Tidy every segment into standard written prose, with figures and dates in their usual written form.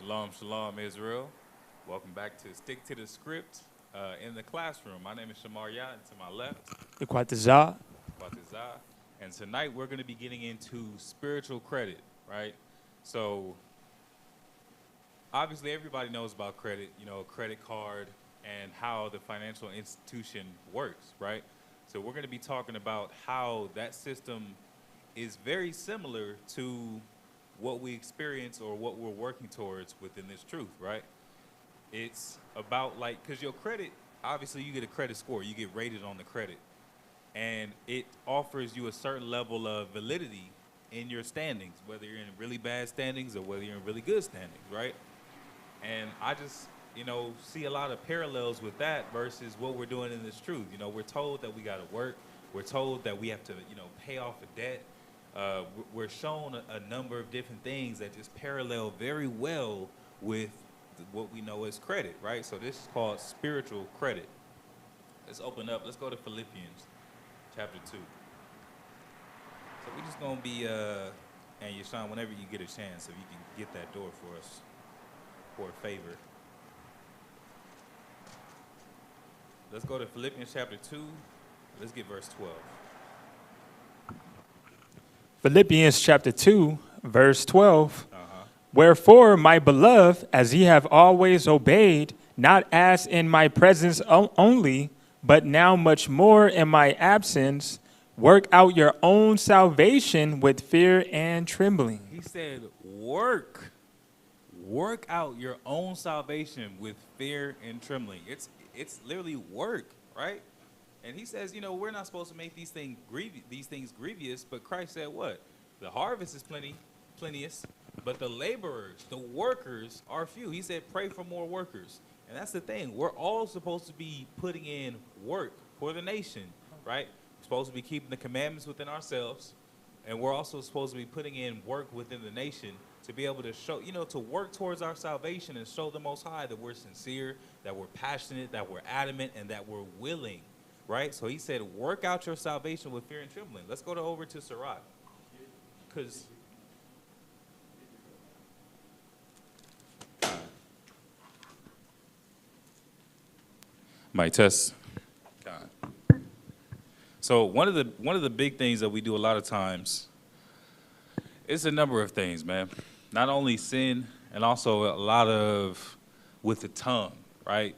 Shalom, shalom, Israel. Welcome back to Stick to the Script in the classroom. My name is SHAMAR, and to my left, Ikwatazah. Batizah. And tonight we're going to be getting into spiritual credit, right? So, obviously, everybody knows about credit, credit card and how the financial institution works, right? So, we're going to be talking about how that system is very similar to what we experience or what we're working towards within this truth, right? It's about like, because your credit, obviously you get a credit score, you get rated on the credit, and it offers you a certain level of validity in your standings, whether you're in really bad standings or whether you're in really good standings, right? And I just, see a lot of parallels with that versus what we're doing in this truth. We're told that we got to work. We're told that we have to, pay off a debt. We're shown a number of different things that just parallel very well with what we know as credit, right? So this is called spiritual credit. Let's open up. Let's go to Philippians chapter 2. So we're just going to be, and Yashan, whenever you get a chance, if you can get that door for us for a favor. Let's go to Philippians chapter 2. Let's get verse 12. Philippians chapter 2, verse 12. Wherefore, my beloved, as ye have always obeyed, not as in my presence only, but now much more in my absence, work out your own salvation with fear and trembling. He said, work out your own salvation with fear and trembling. It's literally work, right? And he says, we're not supposed to make these things grievous, but Christ said what? The harvest is plenteous, but the laborers, the workers are few. He said, pray for more workers. And that's the thing. We're all supposed to be putting in work for the nation, right? We're supposed to be keeping the commandments within ourselves, and we're also supposed to be putting in work within the nation to be able to show, to work towards our salvation and show the Most High that we're sincere, that we're passionate, that we're adamant, and that we're willing. Right? So he said, work out your salvation with fear and trembling. Let's go over to Sirach. Because my test. So one of the big things that we do a lot of times is a number of things, man. Not only sin, and also a lot of with the tongue, right?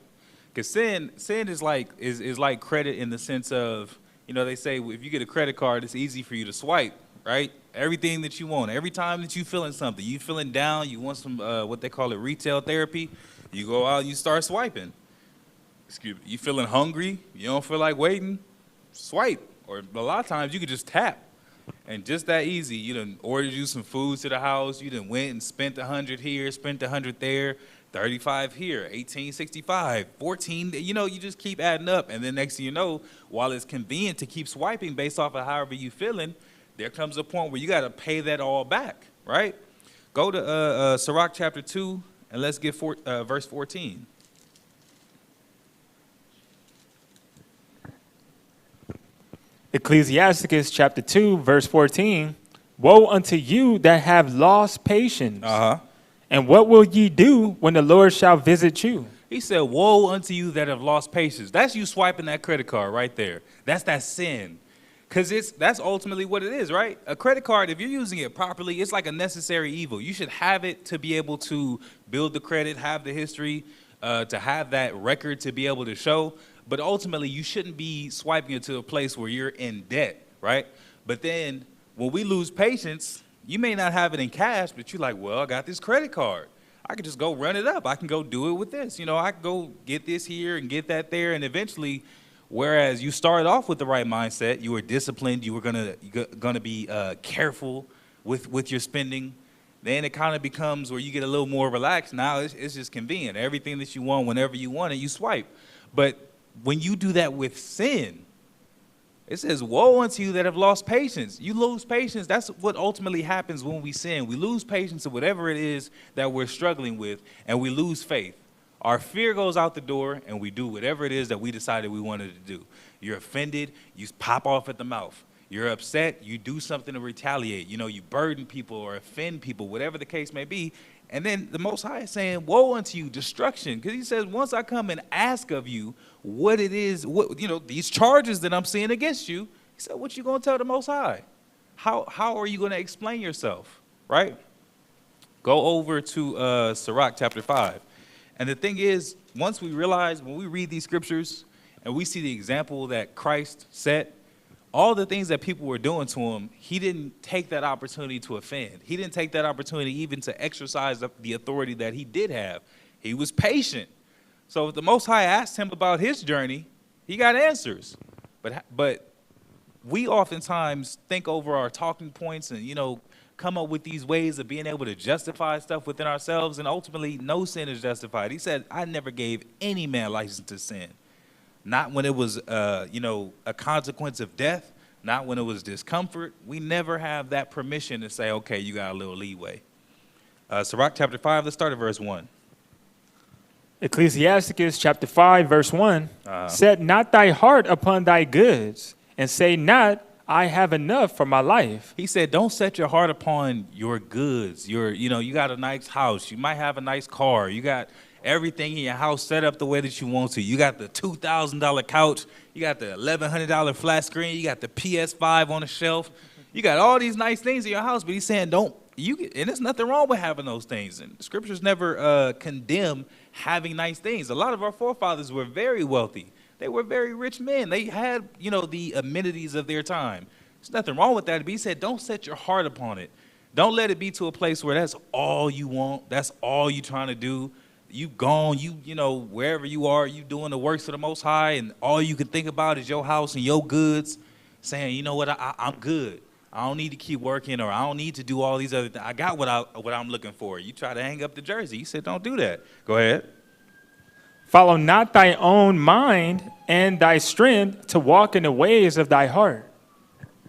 Because sin is like credit in the sense of, they say if you get a credit card, it's easy for you to swipe, right? Everything that you want. Every time that you feeling something, you feeling down, you want some, what they call it, retail therapy, you go out and you start swiping. Excuse me. You feeling hungry, you don't feel like waiting, swipe. Or a lot of times you could just tap. And just that easy, you done ordered you some food to the house, you done went and spent 100 here, spent 100 there, 35 here, 1865, 14, you just keep adding up. And then next thing you know, while it's convenient to keep swiping based off of however you feeling, there comes a point where you got to pay that all back, right? Go to Sirach chapter 2, and let's get verse 14. Ecclesiasticus chapter 2, verse 14. Woe unto you that have lost patience. And what will ye do when the Lord shall visit you? He said, woe unto you that have lost patience. That's you swiping that credit card right there. That's that sin. Because that's ultimately what it is, right? A credit card, if you're using it properly, it's like a necessary evil. You should have it to be able to build the credit, have the history, to have that record to be able to show. But ultimately, you shouldn't be swiping it to a place where you're in debt, right? But then when we lose patience, you may not have it in cash, but you're like, well, I got this credit card. I could just go run it up. I can go do it with this. I can go get this here and get that there. And eventually, whereas you started off with the right mindset, you were disciplined, you were gonna be careful with your spending. Then it kind of becomes where you get a little more relaxed. Now it's just convenient. Everything that you want, whenever you want it, you swipe. But when you do that with sin, it says, woe unto you that have lost patience. You lose patience. That's what ultimately happens when we sin. We lose patience of whatever it is that we're struggling with, and we lose faith. Our fear goes out the door, and we do whatever it is that we decided we wanted to do. You're offended, you pop off at the mouth. You're upset, you do something to retaliate. You know, you burden people or offend people, whatever the case may be. And then the Most High is saying, woe unto you, destruction. Because he says, once I come and ask of you what it is, what, you know, these charges that I'm seeing against you, he said, what you going to tell the Most High? How are you going to explain yourself, right? Go over to Sirach chapter 5. And the thing is, once we realize, when we read these scriptures and we see the example that Christ set, all the things that people were doing to him, he didn't take that opportunity to offend. He didn't take that opportunity even to exercise the authority that he did have. He was patient. So if the Most High asked him about his journey, he got answers. But we oftentimes think over our talking points and, you know, come up with these ways of being able to justify stuff within ourselves, and ultimately no sin is justified. He said, I never gave any man license to sin. Not when it was, you know, a consequence of death, not when it was discomfort. We never have that permission to say, okay, you got a little leeway. Sirach chapter 5, let's start at verse 1. Ecclesiasticus chapter 5, verse 1, set not thy heart upon thy goods, and say not, I have enough for my life. He said, don't set your heart upon your goods. You know, you got a nice house. You might have a nice car. You got everything in your house set up the way that you want to. You got the $2,000 couch. You got the $1,100 flat screen. You got the PS5 on the shelf. You got all these nice things in your house. But he's saying, and there's nothing wrong with having those things. And the scriptures never condemn having nice things. A lot of our forefathers were very wealthy. They were very rich men. They had, you know, the amenities of their time. There's nothing wrong with that. But he said, don't set your heart upon it. Don't let it be to a place where that's all you want. That's all you're trying to do. You gone, you know, wherever you are, you doing the works of the Most High, and all you can think about is your house and your goods, saying, you know what, I'm good. I don't need to keep working, or I don't need to do all these other things. I got what I'm looking for. You try to hang up the jersey. He said, don't do that. Go ahead. Follow not thy own mind and thy strength to walk in the ways of thy heart.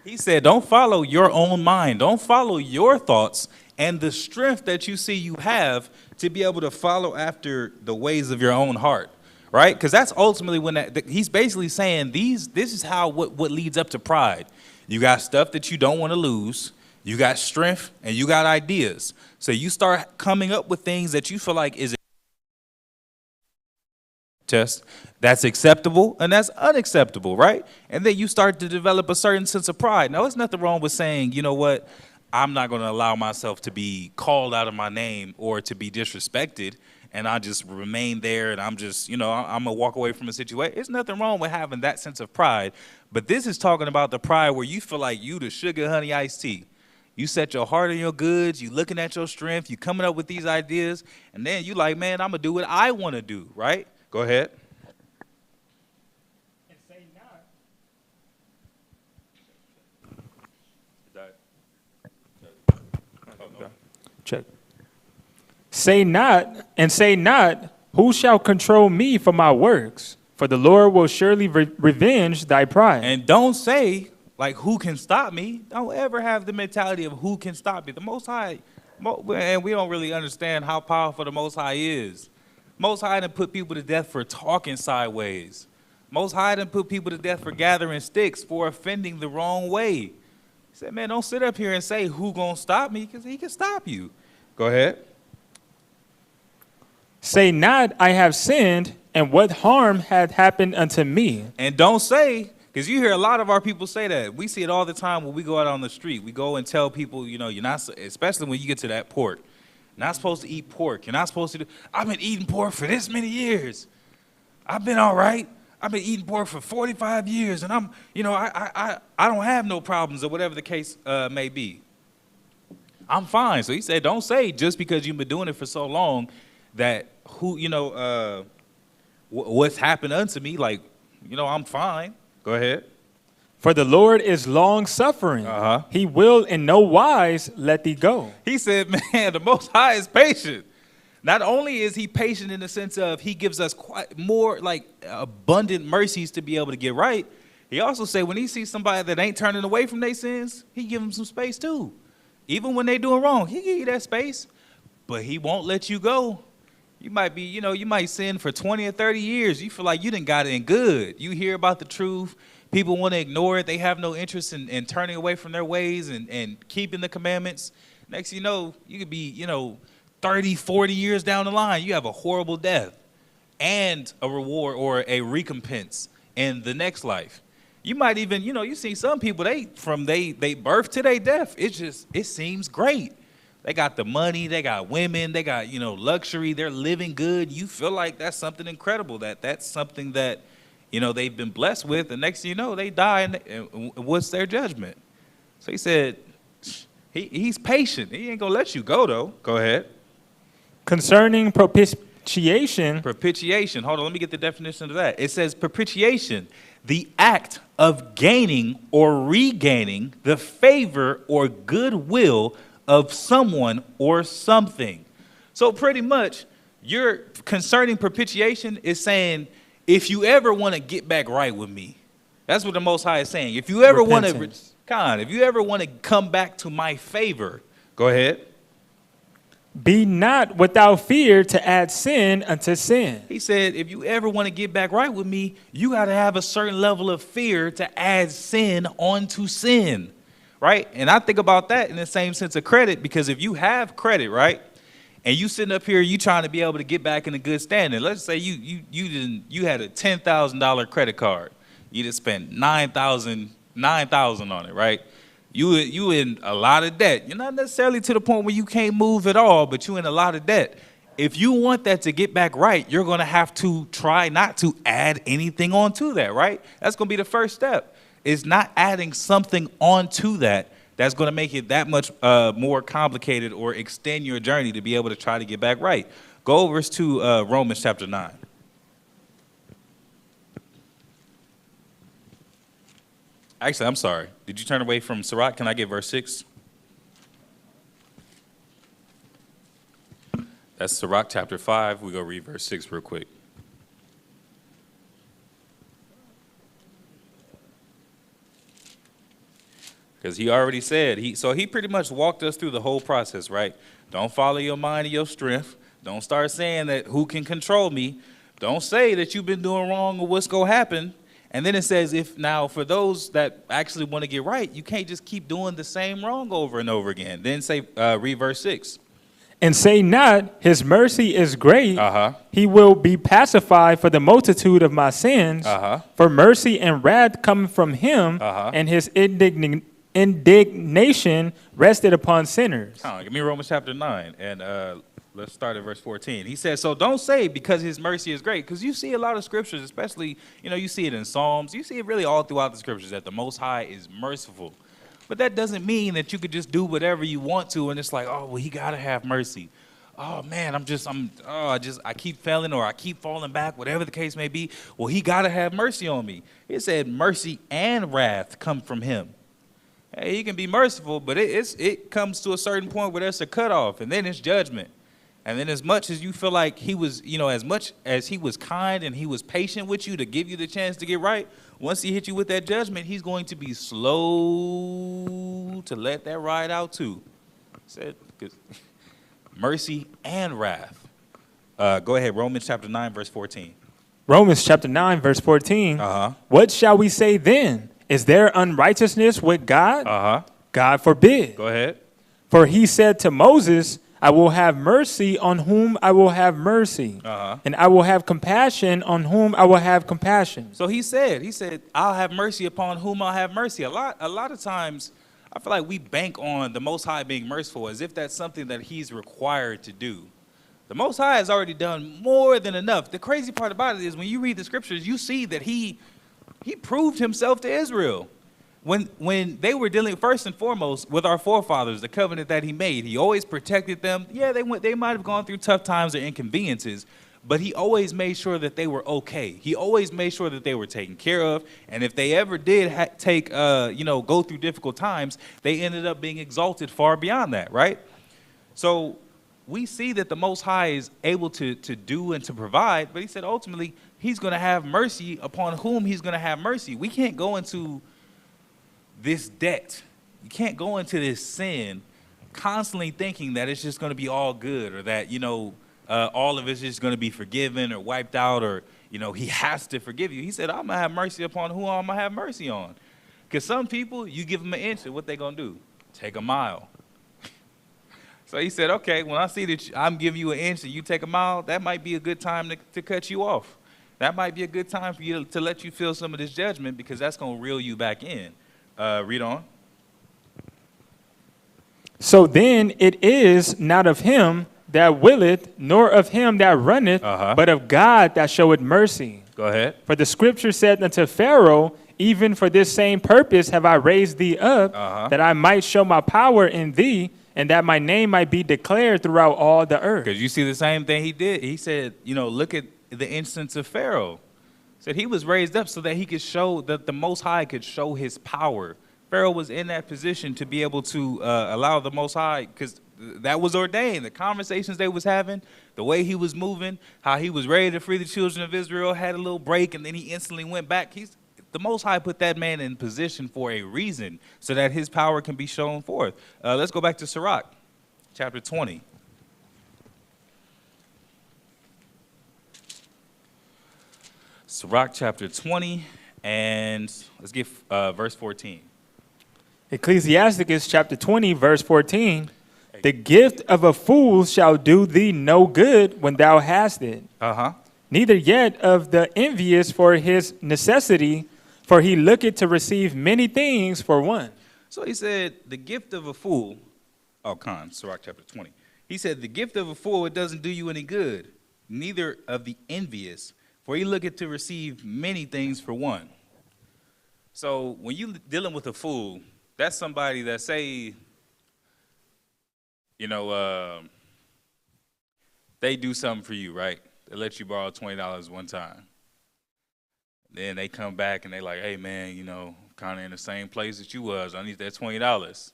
He said, don't follow your own mind. Don't follow your thoughts and the strength that you see you have to be able to follow after the ways of your own heart, right? Because that's ultimately when he's basically saying this is how what leads up to pride. You got stuff that you don't want to lose. You got strength and you got ideas. So you start coming up with things that you feel like is that's acceptable and that's unacceptable, right? And then you start to develop a certain sense of pride. Now, there's nothing wrong with saying, you know what, I'm not going to allow myself to be called out of my name or to be disrespected, and I just remain there, and I'm just, you know, I'm going to walk away from a situation. There's nothing wrong with having that sense of pride, but this is talking about the pride where you feel like you the sugar, honey, iced tea. You set your heart on your goods, you looking at your strength, you coming up with these ideas, and then you like, man, I'm going to do what I want to do, right? Go ahead. And say not. Check. Say not, who shall control me for my works? For the Lord will surely revenge thy pride. And don't say, like, who can stop me? Don't ever have the mentality of who can stop me. The Most High, and we don't really understand how powerful the Most High is. Most High done put people to death for talking sideways. Most High done put people to death for gathering sticks, for offending the wrong way. He said, man, don't sit up here and say who gonna stop me, because he can stop you. Go ahead. Say not, I have sinned, and what harm hath happened unto me? And don't say, because you hear a lot of our people say that. We see it all the time when we go out on the street. We go and tell people, you know, you're not, especially when you get to that pork. Not supposed to eat pork. You're not supposed to do. I've been eating pork for this many years. I've been all right. I've been eating pork for 45 years, and I'm, you know, I don't have no problems or whatever the case may be. I'm fine. So he said, don't say just because you've been doing it for so long that what's happened unto me, like, you know, I'm fine. Go ahead. For the Lord is long-suffering. He will in no wise let thee go. He said, man, the Most High is patient. Not only is he patient in the sense of he gives us quite more, like, abundant mercies to be able to get right, he also said when he sees somebody that ain't turning away from their sins, he give them some space too. Even when they doing wrong, he give you that space, but he won't let you go. You might be, you know, you might sin for 20 or 30 years. You feel like you done got it in good. You hear about the truth. People want to ignore it. They have no interest in turning away from their ways and keeping the commandments. Next you know, you could be, 30, 40 years down the line, you have a horrible death and a reward or a recompense in the next life. You might even, you see some people, from they birth to their death, it seems great. They got the money, they got women, they got, luxury, they're living good. You feel like that's something incredible, that's something that, they've been blessed with. The next thing you know, they die, and what's their judgment? So he said, he's patient. He ain't gonna let you go, though. Go ahead. Concerning propitiation. Propitiation. Hold on, let me get the definition of that. It says propitiation, the act of gaining or regaining the favor or goodwill of someone or something. So pretty much, your concerning propitiation is saying, if you ever want to get back right with me, that's what the Most High is saying. If you ever want to come back to my favor, go ahead. Be not without fear to add sin unto sin. He said, if you ever want to get back right with me, you got to have a certain level of fear to add sin onto sin, right? And I think about that in the same sense of credit, because if you have credit, right, and you sitting up here, you trying to be able to get back in a good standing. Let's say you had a $10,000 credit card. You just spent $9,000 on it, right? You in a lot of debt. You're not necessarily to the point where you can't move at all, but you in a lot of debt. If you want that to get back right, you're going to have to try not to add anything onto that, right? That's going to be the first step, is not adding something onto that that's going to make it that much more complicated or extend your journey to be able to try to get back right. Go over to Romans chapter 9. Actually, I'm sorry. Did you turn away from Sirach? Can I get verse 6? That's Sirach chapter 5. We're going to read verse 6 real quick. Because he already said, he pretty much walked us through the whole process, right? Don't follow your mind and your strength. Don't start saying that who can control me. Don't say that you've been doing wrong or what's going to happen. And then it says, for those that actually want to get right, you can't just keep doing the same wrong over and over again. Then read verse 6. And say not, his mercy is great. Uh-huh. He will be pacified for the multitude of my sins. Uh-huh. For mercy and wrath come from him, Uh-huh. and his indignation rested upon sinners. Give me Romans chapter 9, and let's start at verse 14. He says, so don't say because his mercy is great, because you see a lot of scriptures, especially, you see it in Psalms. You see it really all throughout the scriptures that the Most High is merciful. But that doesn't mean that you could just do whatever you want to, and it's like, oh, well, he got to have mercy. Oh, man, I keep failing, or I keep falling back, whatever the case may be. Well, he got to have mercy on me. It said mercy and wrath come from him. Hey, he can be merciful, but it comes to a certain point where there's a cutoff, and then it's judgment. And then as much as you feel like he was, as much as he was kind and he was patient with you to give you the chance to get right, once he hit you with that judgment, he's going to be slow to let that ride out too. Said, mercy and wrath. Go ahead, Romans chapter 9, verse 14. Romans chapter 9, verse 14. Uh-huh. What shall we say then? Is there unrighteousness with God? Uh-huh. God forbid. Go ahead. For he said to Moses, I will have mercy on whom I will have mercy, and I will have compassion on whom I will have compassion. So he said, I'll have mercy upon whom I'll have mercy. A lot of times, I feel like we bank on the Most High being merciful as if that's something that he's required to do. The Most High has already done more than enough. The crazy part about it is when you read the scriptures, you see that he proved himself to Israel. When they were dealing first and foremost with our forefathers, the covenant that he made, he always protected them. Yeah, they might have gone through tough times or inconveniences, but he always made sure that they were okay. He always made sure that they were taken care of. And if they ever did go through difficult times, they ended up being exalted far beyond that, right? So we see that the Most High is able to do and to provide, but he said ultimately he's going to have mercy upon whom he's going to have mercy. We can't go into this debt. You can't go into this sin constantly thinking that it's just going to be all good, or that, all of it's just going to be forgiven or wiped out, or, he has to forgive you. He said, I'm going to have mercy upon who I'm going to have mercy on. Because some people, you give them an inch, and what they going to do? Take a mile. So he said, okay, when I see that I'm giving you an inch and you take a mile, that might be a good time to cut you off. That might be a good time for you to let you feel some of this judgment, because that's going to reel you back in. Read on. So then it is not of him that willeth, nor of him that runneth, but of God that showeth mercy. Go ahead. For the scripture said unto Pharaoh, even for this same purpose have I raised thee up, that I might show my power in thee, and that my name might be declared throughout all the earth. Because you see the same thing he did. He said, look at the instance of Pharaoh. Said he was raised up so that he could show, that the Most High could show his power. Pharaoh was in that position to be able to allow the Most High, because that was ordained. The conversations they was having, the way he was moving, how he was ready to free the children of Israel, had a little break, and then he instantly went back. The Most High put that man in position for a reason, so that his power can be shown forth. Let's go back to Sirach, chapter 20. Sirach chapter 20, and let's get verse 14. Ecclesiasticus chapter 20, verse 14. The gift of a fool shall do thee no good when thou hast it. Neither yet of the envious for his necessity, for he looketh to receive many things for one. So he said, the gift of a fool, Sirach chapter 20. He said, the gift of a fool, it doesn't do you any good, neither of the envious, for he looketh to receive many things for one. So when you dealing with a fool, that's somebody that say, they do something for you, right? They let you borrow $20 one time. Then they come back and they like, hey, man, kind of in the same place that you was. I need that $20.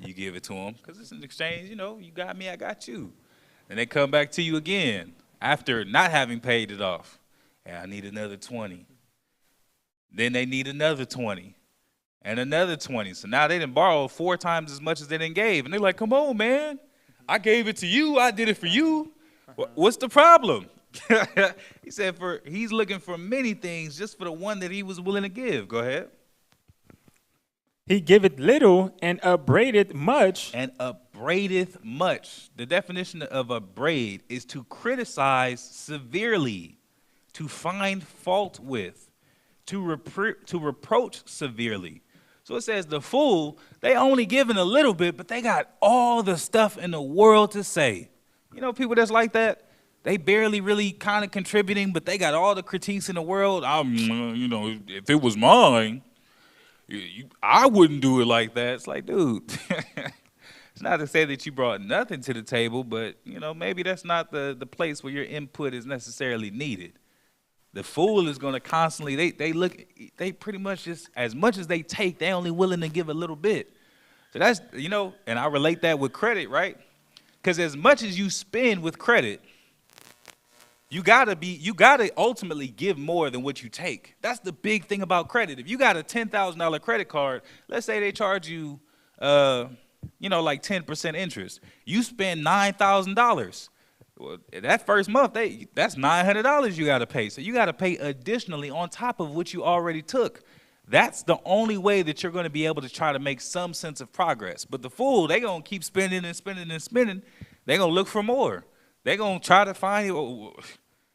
You give it to them because it's an exchange. You got me, I got you. Then they come back to you again after not having paid it off. Yeah, I need another 20. Then they need another 20 and another 20. So now they done borrowed 4 times as much as they done gave. And they're like, come on, man. I gave it to you. I did it for you. What's the problem? He said he's looking for many things just for the one that he was willing to give. Go ahead. He giveth little and upbraideth much. And upbraideth much. The definition of upbraid is to criticize severely, to find fault with, to reproach severely. So it says the fool, they only giving a little bit, but they got all the stuff in the world to say. People that's like that, they barely really kind of contributing, but they got all the critiques in the world. If it was mine, I wouldn't do it like that. It's like, dude, it's not to say that you brought nothing to the table, but, maybe that's not the place where your input is necessarily needed. The fool is going to constantly, they pretty much just, as much as they take, they only willing to give a little bit. So that's, and I relate that with credit, right? Because as much as you spend with credit, you gotta ultimately give more than what you take. That's the big thing about credit. If you got a $10,000 credit card, let's say they charge you, like 10% interest. You spend $9,000. Well, that first month, that's $900 you got to pay. So you got to pay additionally on top of what you already took. That's the only way that you're going to be able to try to make some sense of progress. But the fool, they going to keep spending and spending and spending. They're going to look for more. They're going to try to find,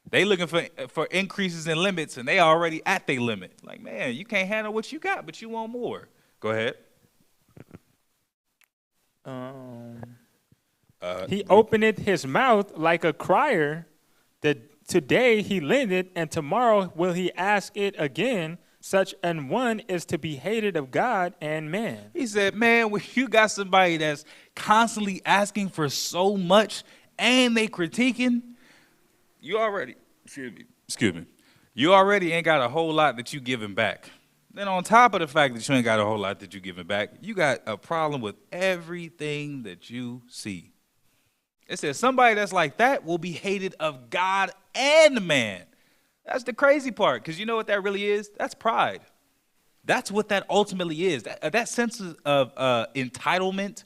they looking for increases in limits, and they already at their limit. Like, man, you can't handle what you got, but you want more. Go ahead. He openeth his mouth like a crier, that today he lendeth, and tomorrow will he ask it again. Such an one is to be hated of God and man. He said, man, when you got somebody that's constantly asking for so much and they critiquing, you already, excuse me, you already ain't got a whole lot that you giving back. Then on top of the fact that you ain't got a whole lot that you giving back, you got a problem with everything that you see. It says somebody that's like that will be hated of God and man. That's the crazy part, because you know what that really is? That's pride. That's what that ultimately is. That sense of entitlement,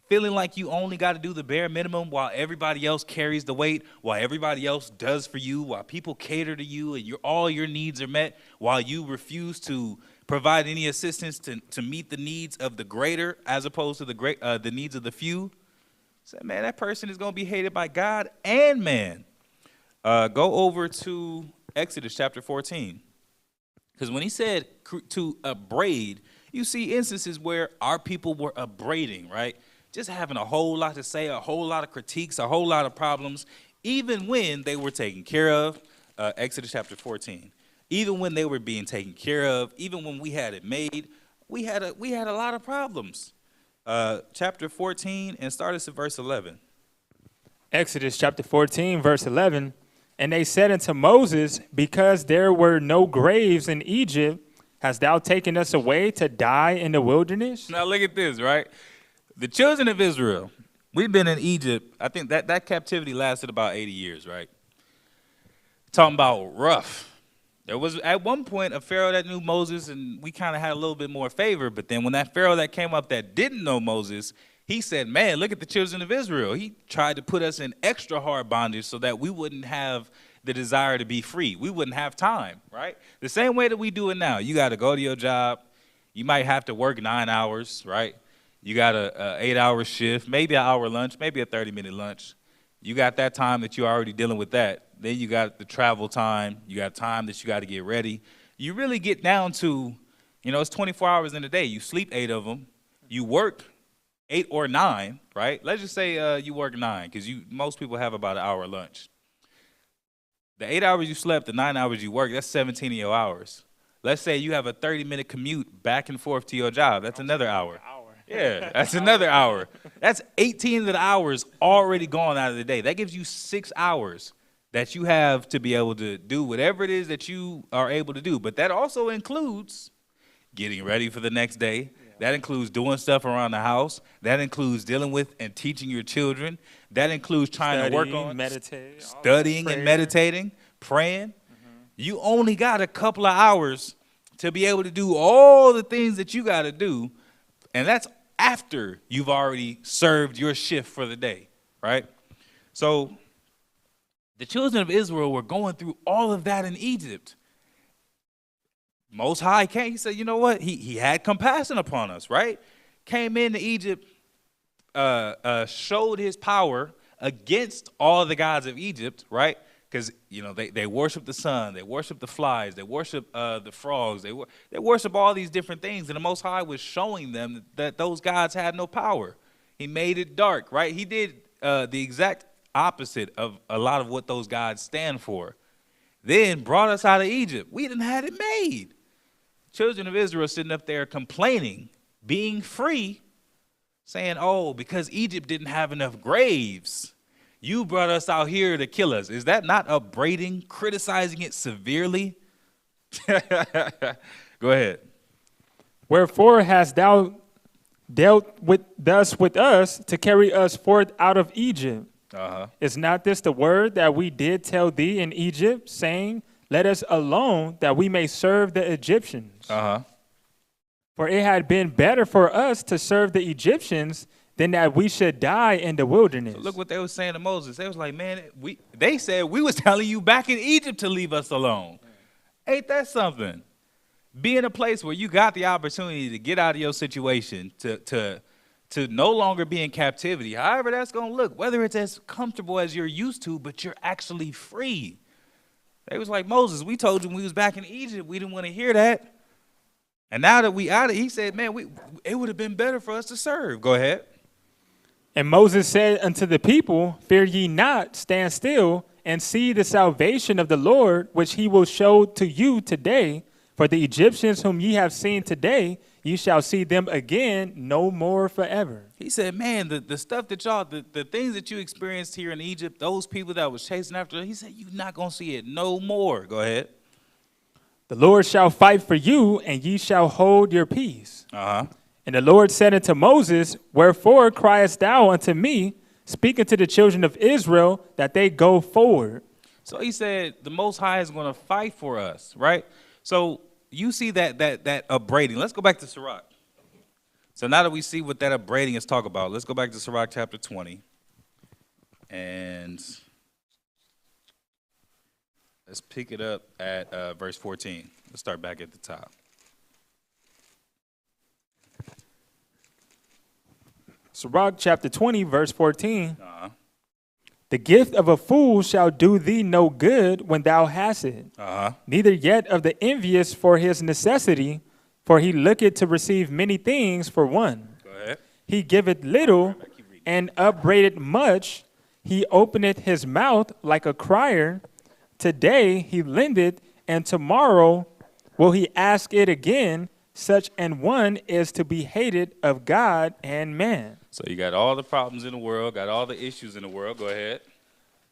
feeling like you only got to do the bare minimum while everybody else carries the weight, while everybody else does for you, while people cater to you and all your needs are met, while you refuse to provide any assistance to meet the needs of the greater as opposed to the needs of the few. Say, man, that person is going to be hated by God and man. Go over to Exodus chapter 14. Because when he said to upbraid, you see instances where our people were upbraiding, right? Just having a whole lot to say, a whole lot of critiques, a whole lot of problems, even when they were taken care of. Exodus chapter 14. Even when they were being taken care of, even when we had it made, we had a lot of problems. Chapter 14, and start us at verse 11. Exodus chapter 14, verse 11. And they said unto Moses, because there were no graves in Egypt, hast thou taken us away to die in the wilderness? Now look at this, right? The children of Israel, we've been in Egypt. I think that captivity lasted about 80 years, right? Talking about rough. There was at one point a Pharaoh that knew Moses, and we kind of had a little bit more favor. But then when that Pharaoh that came up that didn't know Moses, he said, man, look at the children of Israel. He tried to put us in extra hard bondage so that we wouldn't have the desire to be free. We wouldn't have time, right? The same way that we do it now. You got to go to your job. You might have to work 9 hours, right? You got a 8-hour shift, maybe an hour lunch, maybe a 30-minute lunch. You got that time that you're already dealing with that. Then you got the travel time. You got time that you got to get ready. You really get down to, it's 24 hours in a day. You sleep 8 of them. You work 8 or 9, right? Let's just say you work 9 because most people have about an hour lunch. The 8 hours you slept, the 9 hours you work, that's 17 of your hours. Let's say you have a 30-minute commute back and forth to your job. That's another hour. Yeah, that's another hour. That's 18 of the hours already gone out of the day. That gives you 6 hours that you have to be able to do whatever it is that you are able to do. But that also includes getting ready for the next day. That includes doing stuff around the house. That includes dealing with and teaching your children. That includes trying to work on studying and meditating, praying. You only got a couple of hours to be able to do all the things that you got to do. And that's after you've already served your shift for the day, right? So the children of Israel were going through all of that in Egypt. Most High came, he said, you know what? He had compassion upon us, right? Came into Egypt, showed his power against all the gods of Egypt, right? Because, they worship the sun, they worship the flies, they worship the frogs, they worship all these different things. And the Most High was showing them that those gods had no power. He made it dark, right? He did the exact opposite of a lot of what those gods stand for. Then brought us out of Egypt. We didn't have it made. Children of Israel sitting up there complaining, being free, saying, oh, because Egypt didn't have enough graves, you brought us out here to kill us. Is that not upbraiding, criticizing it severely? Go ahead. Wherefore hast thou dealt thus with us to carry us forth out of Egypt? Is not this the word that we did tell thee in Egypt, saying, let us alone that we may serve the Egyptians? For it had been better for us to serve the Egyptians than that we should die in the wilderness. So look what they were saying to Moses. They was like, man, they said we was telling you back in Egypt to leave us alone. Ain't that something? Be in a place where you got the opportunity to get out of your situation, to no longer be in captivity, however that's going to look, whether it's as comfortable as you're used to, but you're actually free. They was like, Moses, we told you when we was back in Egypt, we didn't want to hear that. And now that we out of it, he said, man, it would have been better for us to serve. Go ahead. And Moses said unto the people, fear ye not, stand still, and see the salvation of the Lord, which he will show to you today. For the Egyptians whom ye have seen today, ye shall see them again no more forever. He said, man, the stuff that the things that you experienced here in Egypt, those people that was chasing after, he said, you're not going to see it no more. Go ahead. The Lord shall fight for you, and ye shall hold your peace. And the Lord said unto Moses, wherefore criest thou unto me, speaking to the children of Israel, that they go forward? So he said, the Most High is going to fight for us, right? So you see that upbraiding. Let's go back to Sirach. So now that we see what that upbraiding is talk about, let's go back to Sirach chapter 20. And let's pick it up at verse 14. Let's start back at the top. Sirach chapter 20, verse 14. The gift of a fool shall do thee no good when thou hast it. Neither yet of the envious for his necessity, for he looketh to receive many things for one. Go ahead. He giveth little and upbraideth much. He openeth his mouth like a crier. Today he lendeth, and tomorrow will he ask it again. Such an one is to be hated of God and man. So you got all the problems in the world, got all the issues in the world. Go ahead.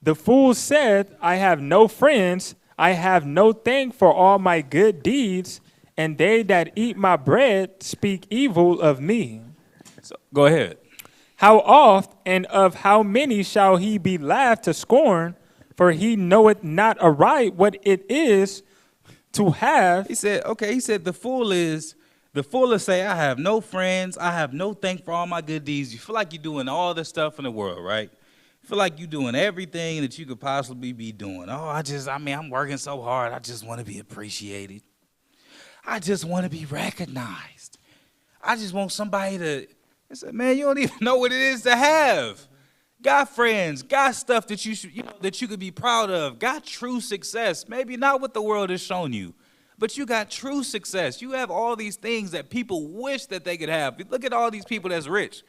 The fool saith, I have no friends, I have no thank for all my good deeds, and they that eat my bread speak evil of me. So go ahead. How oft and of how many shall he be laughed to scorn? For he knoweth not aright what it is to have. He said, the fool is say, I have no friends, I have no thank for all my good deeds. You feel like you're doing all the stuff in the world, right? You feel like you're doing everything that you could possibly be doing. I'm working so hard, I just want to be appreciated. I just want to be recognized. I just want somebody to, I said, man, you don't even know what it is to have. Got friends, got stuff that that you could be proud of, got true success. Maybe not what the world has shown you, but you got true success. You have all these things that people wish that they could have. Look at all these people that's rich,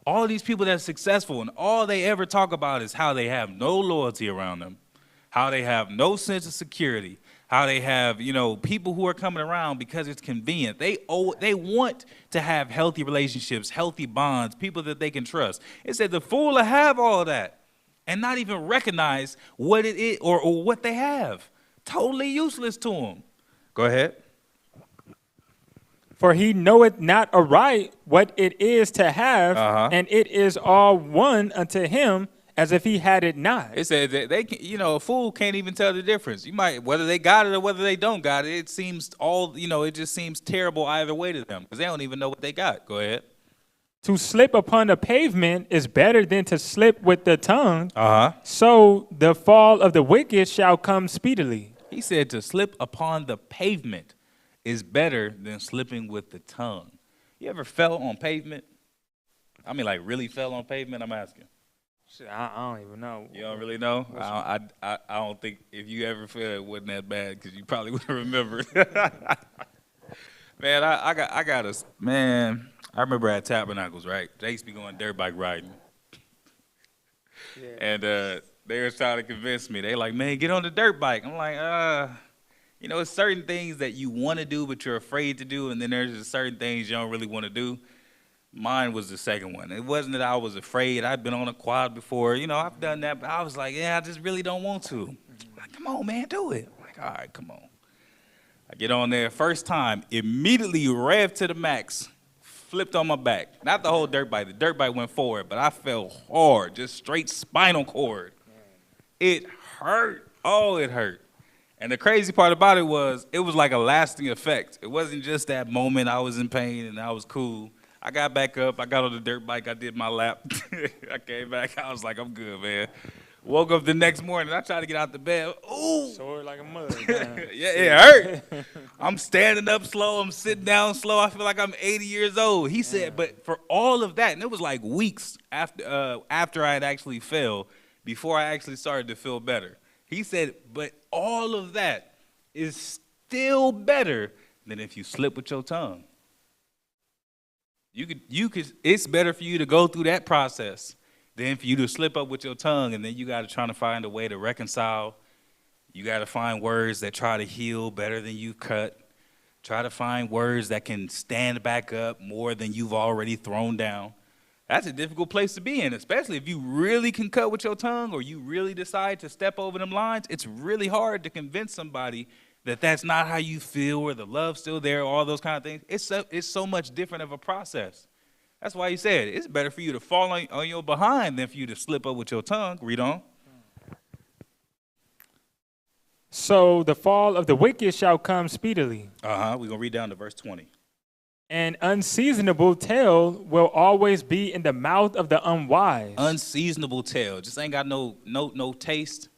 all these people that's successful, and all they ever talk about is how they have no loyalty around them, how they have no sense of security, how they have, people who are coming around because it's convenient. They want to have healthy relationships, healthy bonds, people that they can trust. It said the fool will have all that and not even recognize what it is or what they have. Totally useless to them. Go ahead. For he knoweth not aright what it is to have, and it is all one unto him, as if he had it not. It said that they can, a fool can't even tell the difference. You might, whether they got it or whether they don't got it, it seems it just seems terrible either way to them because they don't even know what they got. Go ahead. To slip upon the pavement is better than to slip with the tongue. So the fall of the wicked shall come speedily. He said to slip upon the pavement is better than slipping with the tongue. You ever fell on pavement? I mean, like really fell on pavement, I'm asking. Shit, I don't even know. You don't really know? I don't think if you ever fell, it wasn't that bad because you probably wouldn't remember. Man, I remember at Tabernacles, right? They used to be going dirt bike riding. Yeah. And they were trying to convince me. They like, man, get on the dirt bike. I'm like, it's certain things that you want to do but you're afraid to do, and then there's just certain things you don't really want to do. Mine was the second one. It wasn't that I was afraid. I'd been on a quad before. I've done that, but I was like, yeah, I just really don't want to. I'm like, come on, man, do it. I'm like, all right, come on. I get on there, first time, immediately rev to the max, flipped on my back. Not the whole dirt bike. The dirt bike went forward, but I fell hard, just straight spinal cord. It hurt. Oh, it hurt. And the crazy part about it was like a lasting effect. It wasn't just that moment I was in pain and I was cool. I got back up. I got on the dirt bike. I did my lap. I came back. I was like, I'm good, man. Woke up the next morning. I tried to get out the bed. Ooh. Sore like a mud. Yeah, it hurt. I'm standing up slow. I'm sitting down slow. I feel like I'm 80 years old. He said, but for all of that, and it was like weeks after I had actually fell, before I actually started to feel better. He said, but all of that is still better than if you slip with your tongue. You could. It's better for you to go through that process than for you to slip up with your tongue, and then you got to try to find a way to reconcile. You got to find words that try to heal better than you cut. Try to find words that can stand back up more than you've already thrown down. That's a difficult place to be in, especially if you really can cut with your tongue or you really decide to step over them lines. It's really hard to convince somebody that that's not how you feel or the love's still there, all those kind of things. It's so much different of a process. That's why he said it's better for you to fall on your behind than for you to slip up with your tongue. Read on. So the fall of the wicked shall come speedily. We're going to read down to verse 20. An unseasonable tale will always be in the mouth of the unwise. Unseasonable tale. Just ain't got no taste.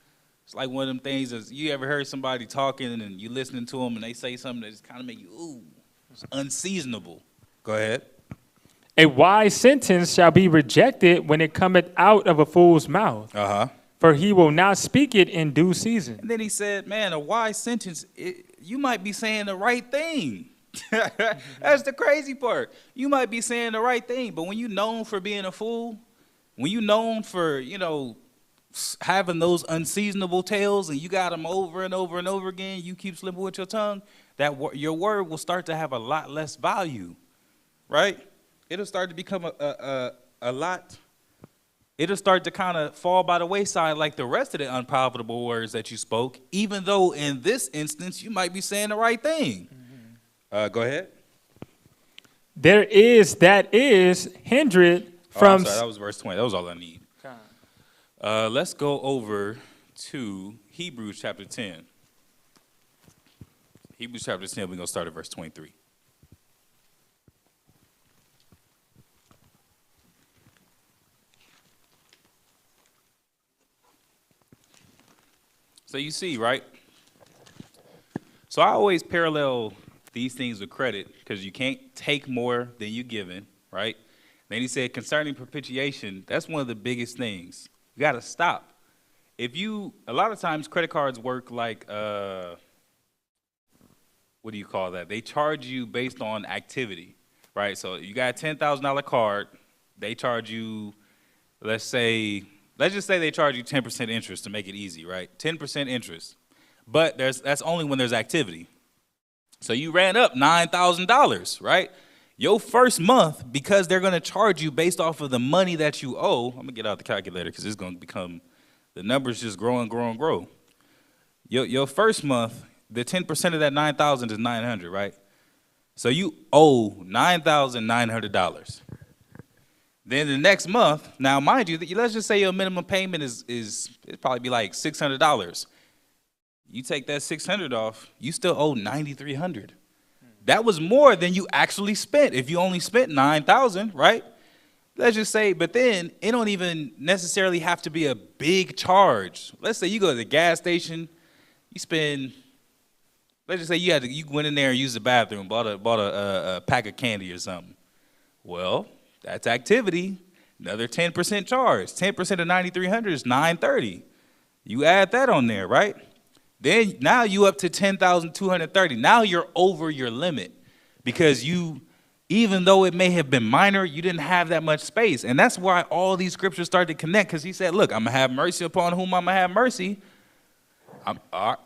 It's like one of them things is you ever heard somebody talking and you listening to them and they say something that just kind of make you, ooh, it's unseasonable. Go ahead. A wise sentence shall be rejected when it cometh out of a fool's mouth. Uh-huh. For he will not speak it in due season. And then he said, man, a wise sentence, you might be saying the right thing. That's the crazy part. You might be saying the right thing, but when you're known for being a fool, when you're known for, having those unseasonable tales and you got them over and over and over again, you keep slipping with your tongue, your word will start to have a lot less value, right? It'll start to become it'll start to kind of fall by the wayside like the rest of the unprofitable words that you spoke, even though in this instance you might be saying the right thing. Go ahead. That is hindered from... I'm sorry, that was verse 20. That was all I need. Let's go over to Hebrews chapter 10. Hebrews chapter 10, we're going to start at verse 23. So you see, right? So I always parallel these things with credit because you can't take more than you're given, right? Then he said concerning propitiation, that's one of the biggest things. You got to stop. A lot of times credit cards work like, what do you call that? They charge you based on activity, right? So you got a $10,000 card. They charge you, let's just say they charge you 10% interest to make it easy, right? 10% interest. But that's only when there's activity. So you ran up $9,000, right? Your first month, because they're going to charge you based off of the money that you owe. I'm going to get out the calculator because it's going to become, the numbers just grow and grow and grow. Your first month, the 10% of that 9,000 is 900, right? So you owe $9,900. Then the next month, now mind you, let's just say your minimum payment is it'd probably be like $600. You take that $600 off, you still owe $9,300. That was more than you actually spent. If you only spent $9,000, right? Let's just say, but then it don't even necessarily have to be a big charge. Let's say you go to the gas station, you spend. Let's just say you went in there and used the bathroom, bought a pack of candy or something. Well, that's activity. Another 10% charge. 10% of 9,300 is 930. You add that on there, right? Then now you up to 10,230. Now you're over your limit because even though it may have been minor, you didn't have that much space. And that's why all these scriptures start to connect because he said, look, I'm going to have mercy upon whom I'm going to have mercy.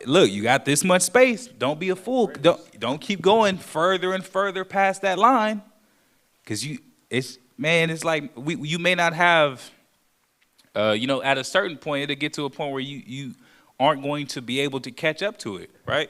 Look, you got this much space. Don't be a fool. Don't keep going further and further past that line because it's like you may not have, at a certain point, it'll get to a point where you aren't going to be able to catch up to it, right?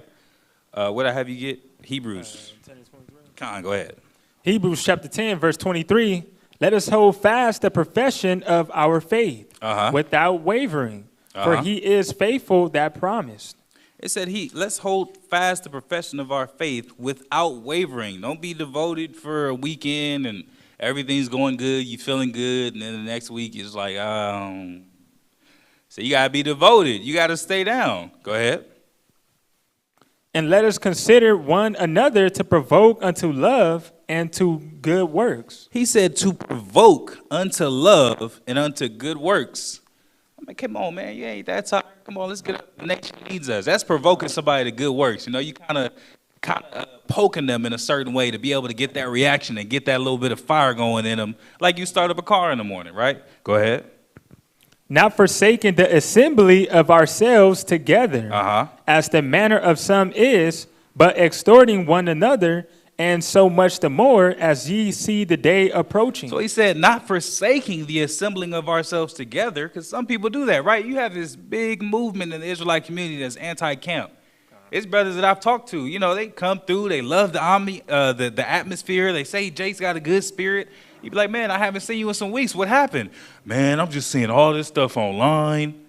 What I have you get? Hebrews. 10 and 23. Come on, go ahead. Hebrews chapter 10, verse 23. Let us hold fast the profession of our faith without wavering, for he is faithful that promised. It said let's hold fast the profession of our faith without wavering. Don't be devoted for a weekend and everything's going good, you feeling good, and then the next week it's like, so you got to be devoted. You got to stay down. Go ahead. And let us consider one another to provoke unto love and to good works. He said to provoke unto love and unto good works. I mean, come on, man. You ain't that tired. Come on, let's get up. The nation needs us. That's provoking somebody to good works. You kind of poking them in a certain way to be able to get that reaction and get that little bit of fire going in them, like you start up a car in the morning, right? Go ahead. Not forsaking the assembly of ourselves together, as the manner of some is, but exhorting one another, and so much the more as ye see the day approaching. So he said, not forsaking the assembling of ourselves together, because some people do that, right? You have this big movement in the Israelite community that's anti-camp. It's brothers that I've talked to. They come through, they love the atmosphere. They say Jake's got a good spirit. You'd be like, man, I haven't seen you in some weeks. What happened? Man, I'm just seeing all this stuff online.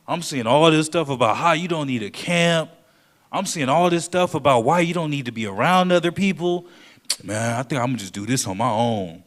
I'm seeing all this stuff about how you don't need a camp. I'm seeing all this stuff about why you don't need to be around other people. man, I think I'm gonna just do this on my own.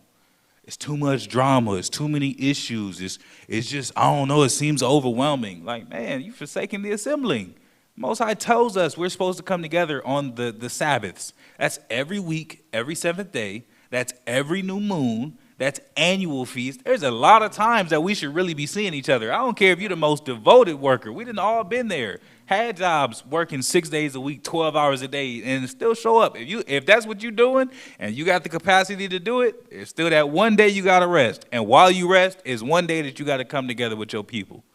It's too much drama. It's too many issues. It's just, I don't know, it seems overwhelming. Like, man, you forsaking the assembling. Most High tells us we're supposed to come together on the Sabbaths. That's every week, every seventh day. That's every new moon. That's annual feast. There's a lot of times that we should really be seeing each other. I don't care if you're the most devoted worker. We done all been there. Had jobs working 6 days a week, 12 hours a day, and still show up. If that's what you're doing and you got the capacity to do it, it's still that one day you got to rest. And while you rest is one day that you got to come together with your people.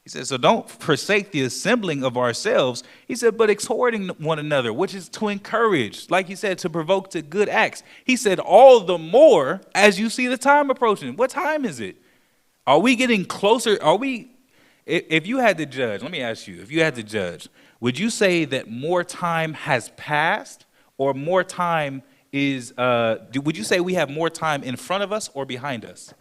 He said, so don't forsake the assembling of ourselves. He said, but exhorting one another, which is to encourage, like he said, to provoke to good acts. He said, all the more as you see the time approaching. What time is it? Are we getting closer? If you had to judge, let me ask you, if you had to judge, would you say that more time has passed or more time is, would you say we have more time in front of us or behind us?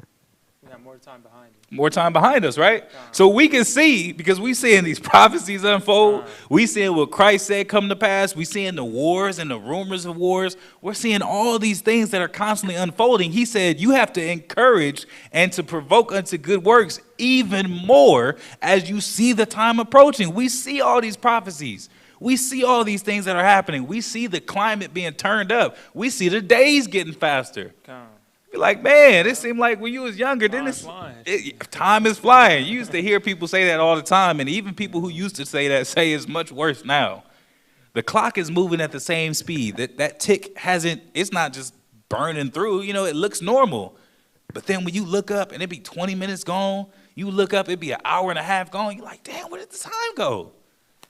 We have more time behind you. More time behind us, right? So we can see, because we seeing these prophecies unfold. We seeing what Christ said come to pass. We seeing the wars and the rumors of wars. We're seeing all these things that are constantly unfolding. He said you have to encourage and to provoke unto good works even more as you see the time approaching. We see all these prophecies. We see all these things that are happening. We see the climate being turned up. We see the days getting faster. Like, man, it seemed like when you was younger, time is flying. You used to hear people say that all the time, and even people who used to say that say it's much worse now. The clock is moving at the same speed. That tick it's not just burning through. It looks normal. But then when you look up and it be 20 minutes gone, you look up, it be an hour and a half gone, you're like, damn, where did the time go?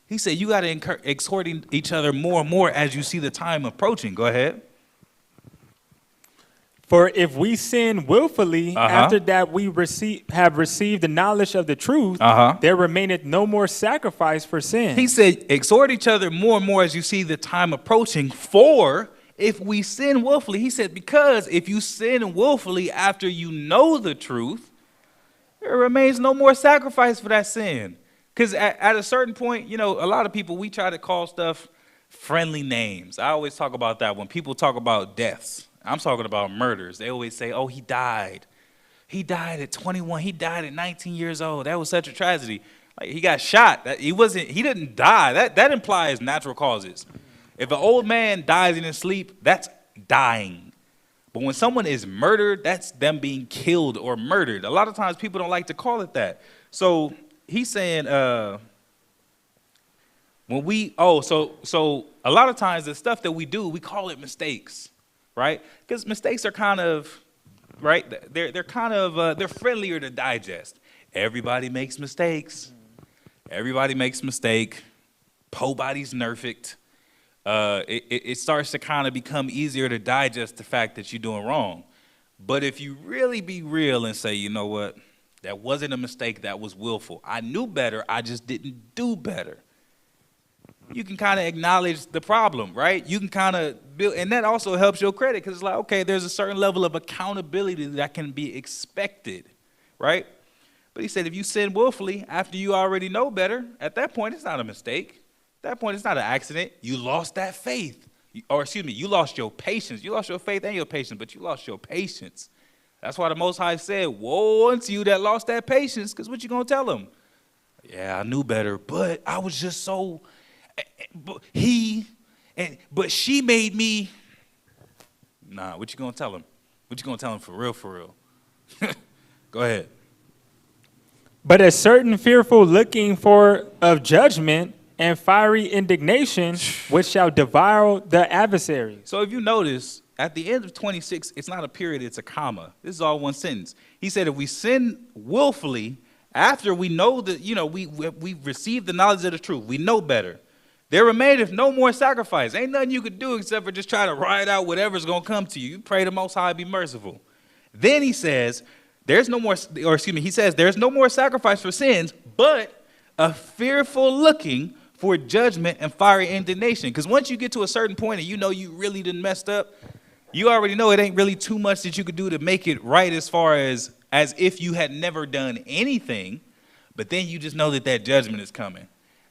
He said you got to exhorting each other more and more as you see the time approaching. Go ahead. For if we sin willfully after that we have received the knowledge of the truth, there remaineth no more sacrifice for sin. He said, exhort each other more and more as you see the time approaching. For if we sin willfully, he said, because if you sin willfully after you know the truth, there remains no more sacrifice for that sin. Because at a certain point, a lot of people, we try to call stuff friendly names. I always talk about that when people talk about deaths. I'm talking about murders. They always say, oh, he died. He died at 21. He died at 19 years old. That was such a tragedy. Like, he got shot. He didn't die. That implies natural causes. If an old man dies in his sleep, that's dying. But when someone is murdered, that's them being killed or murdered. A lot of times people don't like to call it that. So he's saying so a lot of times the stuff that we do, we call it mistakes. Right? Because mistakes are kind of, right? They're kind of, they're friendlier to digest. Everybody makes mistakes. Everybody makes mistake. Nobody's perfect. It starts to kind of become easier to digest the fact that you're doing wrong. But if you really be real and say, you know what? That wasn't a mistake. That was willful. I knew better. I just didn't do better. You can kind of acknowledge the problem, right? You can kind of build, and that also helps your credit because it's like, okay, there's a certain level of accountability that can be expected, right? But he said if you sin willfully after you already know better, at that point, it's not a mistake. At that point, it's not an accident. You lost that faith. You lost your patience. You lost your faith and your patience, but you lost your patience. That's why the Most High said, woe unto you that lost that patience, because what you going to tell them? Yeah, I knew better, but I was just so... But she made me. Nah, what you gonna tell him? What you gonna tell him for real? Go ahead. But a certain fearful looking for of judgment and fiery indignation, which shall devour the adversary. So if you notice, at the end of 26, it's not a period, it's a comma. This is all one sentence. He said, if we sin willfully, after we know that, we received the knowledge of the truth, we know better. There remaineth no more sacrifice. Ain't nothing you could do except for just try to ride out whatever's going to come to you. You pray the Most High be merciful. Then he says, there's no more sacrifice for sins, but a fearful looking for judgment and fiery indignation. Because once you get to a certain point and you know you really done messed up, you already know it ain't really too much that you could do to make it right as far as if you had never done anything. But then you just know that judgment is coming.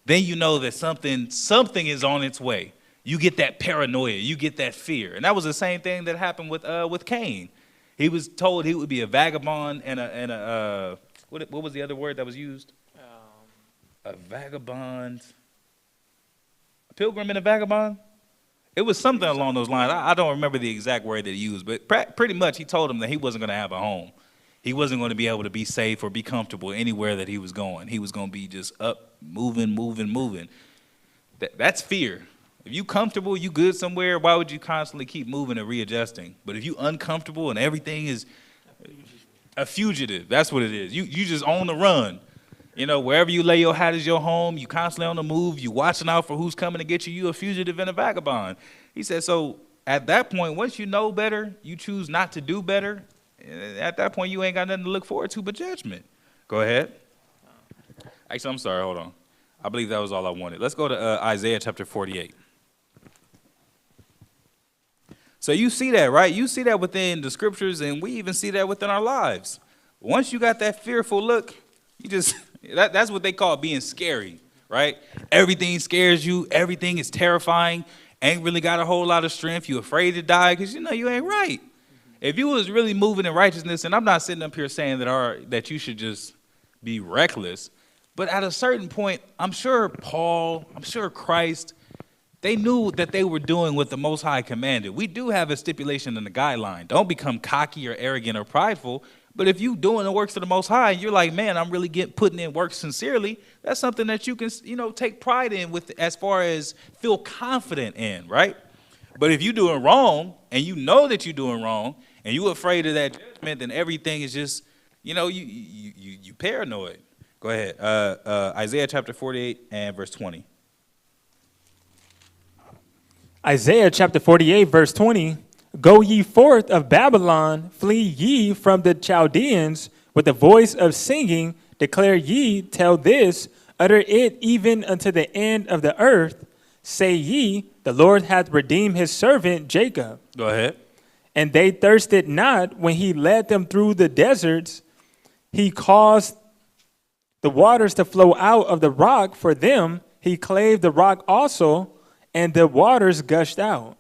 Then you know that something is on its way. you get that paranoia, you get that fear. And that was the same thing that happened with Cain. He was told he would be a vagabond and a what was the other word that was used? A vagabond, a pilgrim and a vagabond? It was something along those lines. I don't remember the exact word that he used, but pretty much he told him that he wasn't going to have a home. He wasn't going to be able to be safe or be comfortable anywhere that he was going. He was going to be just up, moving. That's fear. If you comfortable, you good somewhere, why would you constantly keep moving and readjusting? But if you uncomfortable and everything is a fugitive, that's what it is. You just on the run. You know, wherever you lay your hat is your home. You constantly on the move. You watching out for who's coming to get you. You a fugitive and a vagabond. He said, so at that point, once you know better, you choose not to do better. At that point, you ain't got nothing to look forward to but judgment. Go ahead. Actually, I'm sorry. Hold on. I believe that was all I wanted. Let's go to Isaiah chapter 48. So you see that, right? You see that within the scriptures, and we even see that within our lives. Once you got that fearful look, you just, that's what they call being scary, right? Everything scares you. Everything is terrifying. Ain't really got a whole lot of strength. You afraid to die because you know you ain't right. If you was really moving in righteousness, and I'm not sitting up here saying that you should just be reckless, but at a certain point, I'm sure Paul, I'm sure Christ, they knew that they were doing what the Most High commanded. We do have a stipulation in the guideline. Don't become cocky or arrogant or prideful. But if you doing the works of the Most High, and you're like, man, I'm really putting in work sincerely, that's something that you can, take pride in with as far as feel confident in, right? But if you're doing wrong, and you know that you're doing wrong, and you're afraid of that judgment, then everything is just, you paranoid. Go ahead. Isaiah chapter 48 and verse 20. Isaiah chapter 48, verse 20. Go ye forth of Babylon, flee ye from the Chaldeans, with the voice of singing, declare ye, tell this, utter it even unto the end of the earth. Say ye, the Lord hath redeemed his servant Jacob. Go ahead. And they thirsted not when he led them through the deserts. He caused the waters to flow out of the rock for them. He clave the rock also, and the waters gushed out.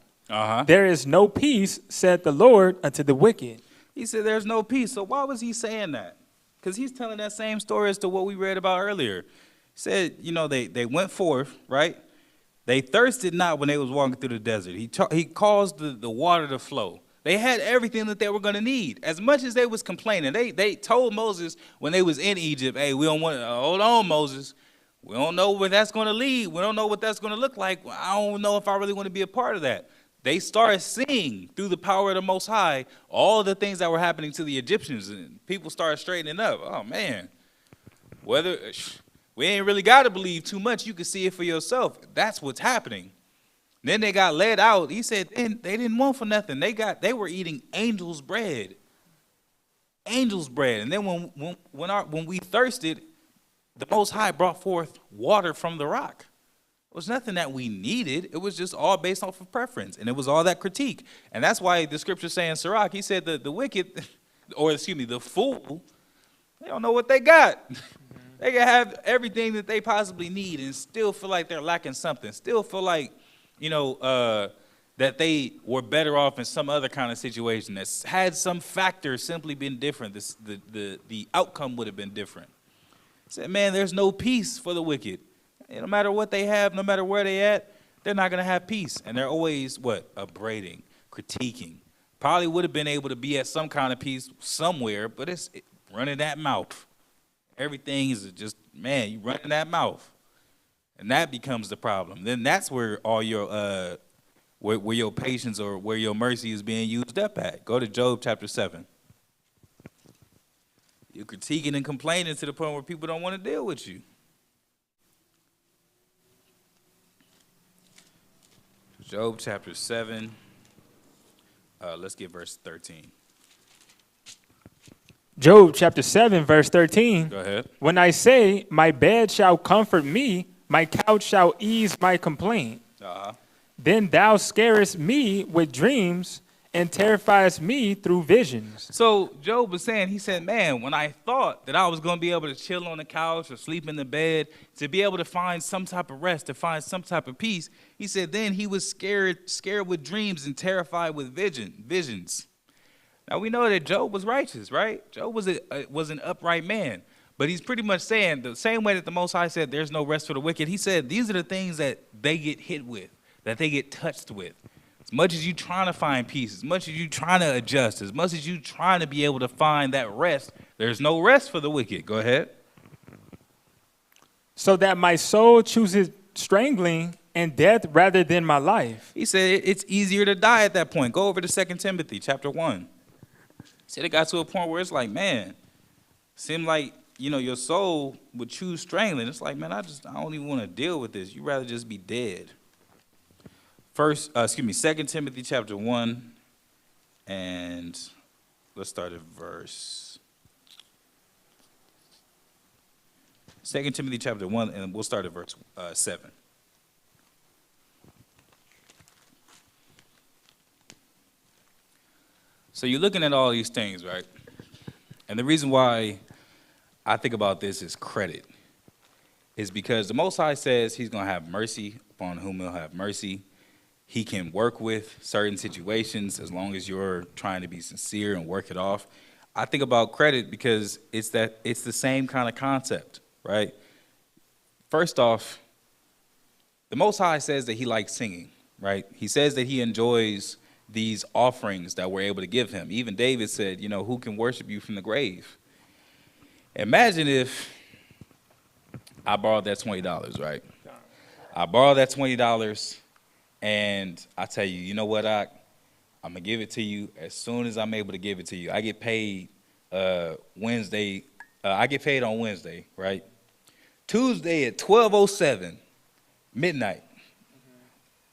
There is no peace, said the Lord, unto the wicked. He said there's no peace. So why was he saying that? Because he's telling that same story as to what we read about earlier. He said, they went forth, right? They thirsted not when they was walking through the desert. He caused the water to flow. They had everything that they were going to need. As much as they was complaining, they told Moses when they was in Egypt, hey, we don't want to, hold on, Moses. We don't know where that's going to lead. We don't know what that's going to look like. I don't know if I really want to be a part of that. They started seeing through the power of the Most High all the things that were happening to the Egyptians, and people started straightening up. Oh, man, we ain't really got to believe too much. You can see it for yourself. That's what's happening. Then they got led out. He said they didn't want for nothing. They were eating angel's bread. Angel's bread. And then when we thirsted, the Most High brought forth water from the rock. It was nothing that we needed. It was just all based off of preference. And it was all that critique. And that's why the scripture saying Sirach, he said the wicked, the fool, they don't know what they got. They can have everything that they possibly need and still feel like they're lacking something. Still feel like, that they were better off in some other kind of situation that's had some factor simply been different. The outcome would have been different. He said, man, there's no peace for the wicked. And no matter what they have, no matter where they at, they're not going to have peace. And they're always, upbraiding, critiquing. Probably would have been able to be at some kind of peace somewhere, but it's running that mouth. Everything is just, man, you running that mouth. And that becomes the problem. Then that's where all your, where your patience or where your mercy is being used up at. Go to Job chapter 7. You're critiquing and complaining to the point where people don't want to deal with you. Job chapter 7, let's get verse 13. Job chapter 7, verse 13. Go ahead. When I say, my bed shall comfort me, my couch shall ease my complaint. Then thou scarest me with dreams, and terrifies me through visions. So Job was saying, he said, man, when I thought that I was going to be able to chill on the couch or sleep in the bed, to be able to find some type of rest, to find some type of peace, he said, then he was scared with dreams and terrified with visions. Now we know that Job was righteous, right? Job was an upright man. But he's pretty much saying the same way that the Most High said there's no rest for the wicked. He said these are the things that they get hit with, that they get touched with. As much as you trying to find peace, as much as you trying to adjust, as much as you trying to be able to find that rest, there's no rest for the wicked. Go ahead. So that my soul chooses strangling and death rather than my life. He said it's easier to die at that point. Go over to 2 Timothy chapter 1. He said it got to a point where it's like, man, seemed like, your soul would choose strangling. It's like, man, I don't even want to deal with this. You'd rather just be dead. 2 Timothy chapter 1, and let's start at verse. 2 Timothy chapter 1, and we'll start at verse 7. So you're looking at all these things, right? And the reason why I think about this is credit. Is because the Most High says he's going to have mercy upon whom he'll have mercy. He can work with certain situations as long as you're trying to be sincere and work it off. I think about credit because it's the same kind of concept, right? First off, the Most High says that he likes singing, right? He says that he enjoys these offerings that we're able to give him. Even David said, who can worship you from the grave? Imagine if I borrowed that $20, right? I borrowed that $20, and I tell you, you know what, I'm going to give it to you as soon as I'm able to give it to you. I get paid Wednesday. I get paid on Wednesday, right? Tuesday at 12:07, midnight,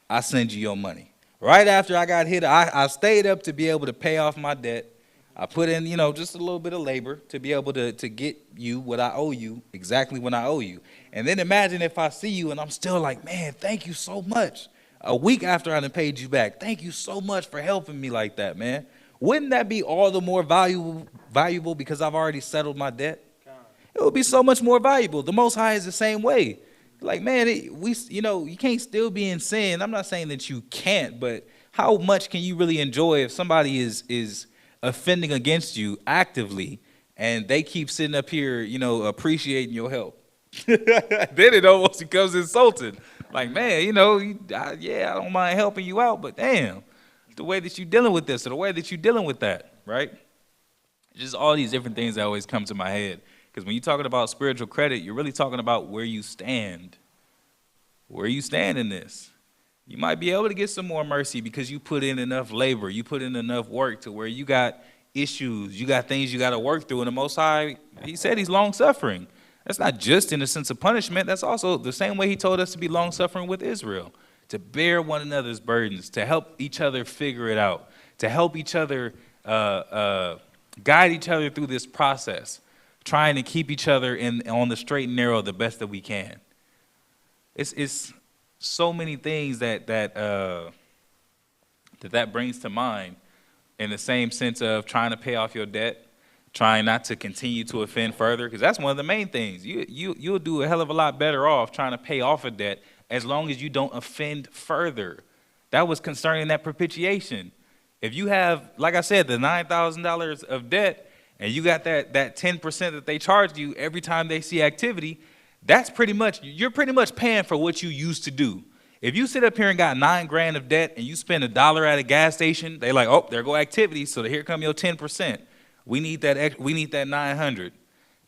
I send you your money. Right after I got hit, I stayed up to be able to pay off my debt. I put in, just a little bit of labor to be able to get you what I owe you, exactly when I owe you. And then imagine if I see you and I'm still like, man, thank you so much. A week after I done paid you back, thank you so much for helping me like that, man. Wouldn't that be all the more valuable because I've already settled my debt? It would be so much more valuable. The Most High is the same way. Like, man, you can't still be in sin. I'm not saying that you can't, but how much can you really enjoy if somebody is offending against you actively and they keep sitting up here, appreciating your help? Then it almost becomes insulting. Like, man, I don't mind helping you out, but damn, the way that you're dealing with this or the way that you're dealing with that, right? Just all these different things that always come to my head. Because when you're talking about spiritual credit, you're really talking about where you stand. Where you stand in this. You might be able to get some more mercy because you put in enough labor. You put in enough work to where you got issues. You got things you got to work through. And the Most High, he said he's long-suffering. That's not just in the sense of punishment. That's also the same way he told us to be long-suffering with Israel. To bear one another's burdens. To help each other figure it out. To help each other guide each other through this process. Trying to keep each other on the straight and narrow the best that we can. It's so many things that brings to mind in the same sense of trying to pay off your debt, trying not to continue to offend further, because that's one of the main things. You'll do a hell of a lot better off trying to pay off a debt as long as you don't offend further. That was concerning that propitiation. If you have, like I said, the $9,000 of debt, and you got that 10% that they charge you every time they see activity, you're pretty much paying for what you used to do. If you sit up here and got $9,000 of debt and you spend $1 at a gas station, they like, oh, there go activity, so here come your 10%. We need that 900.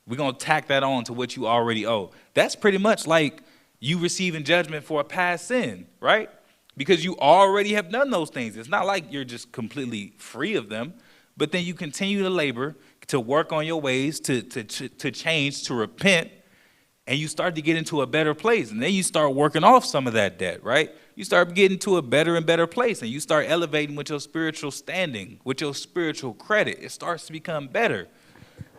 We're gonna tack that on to what you already owe. That's pretty much like you receiving judgment for a past sin, right? Because you already have done those things. It's not like you're just completely free of them, but then you continue to labor, to work on your ways, to change, to repent, and you start to get into a better place. And then you start working off some of that debt, right? You start getting to a better and better place, and you start elevating with your spiritual standing, with your spiritual credit. It starts to become better.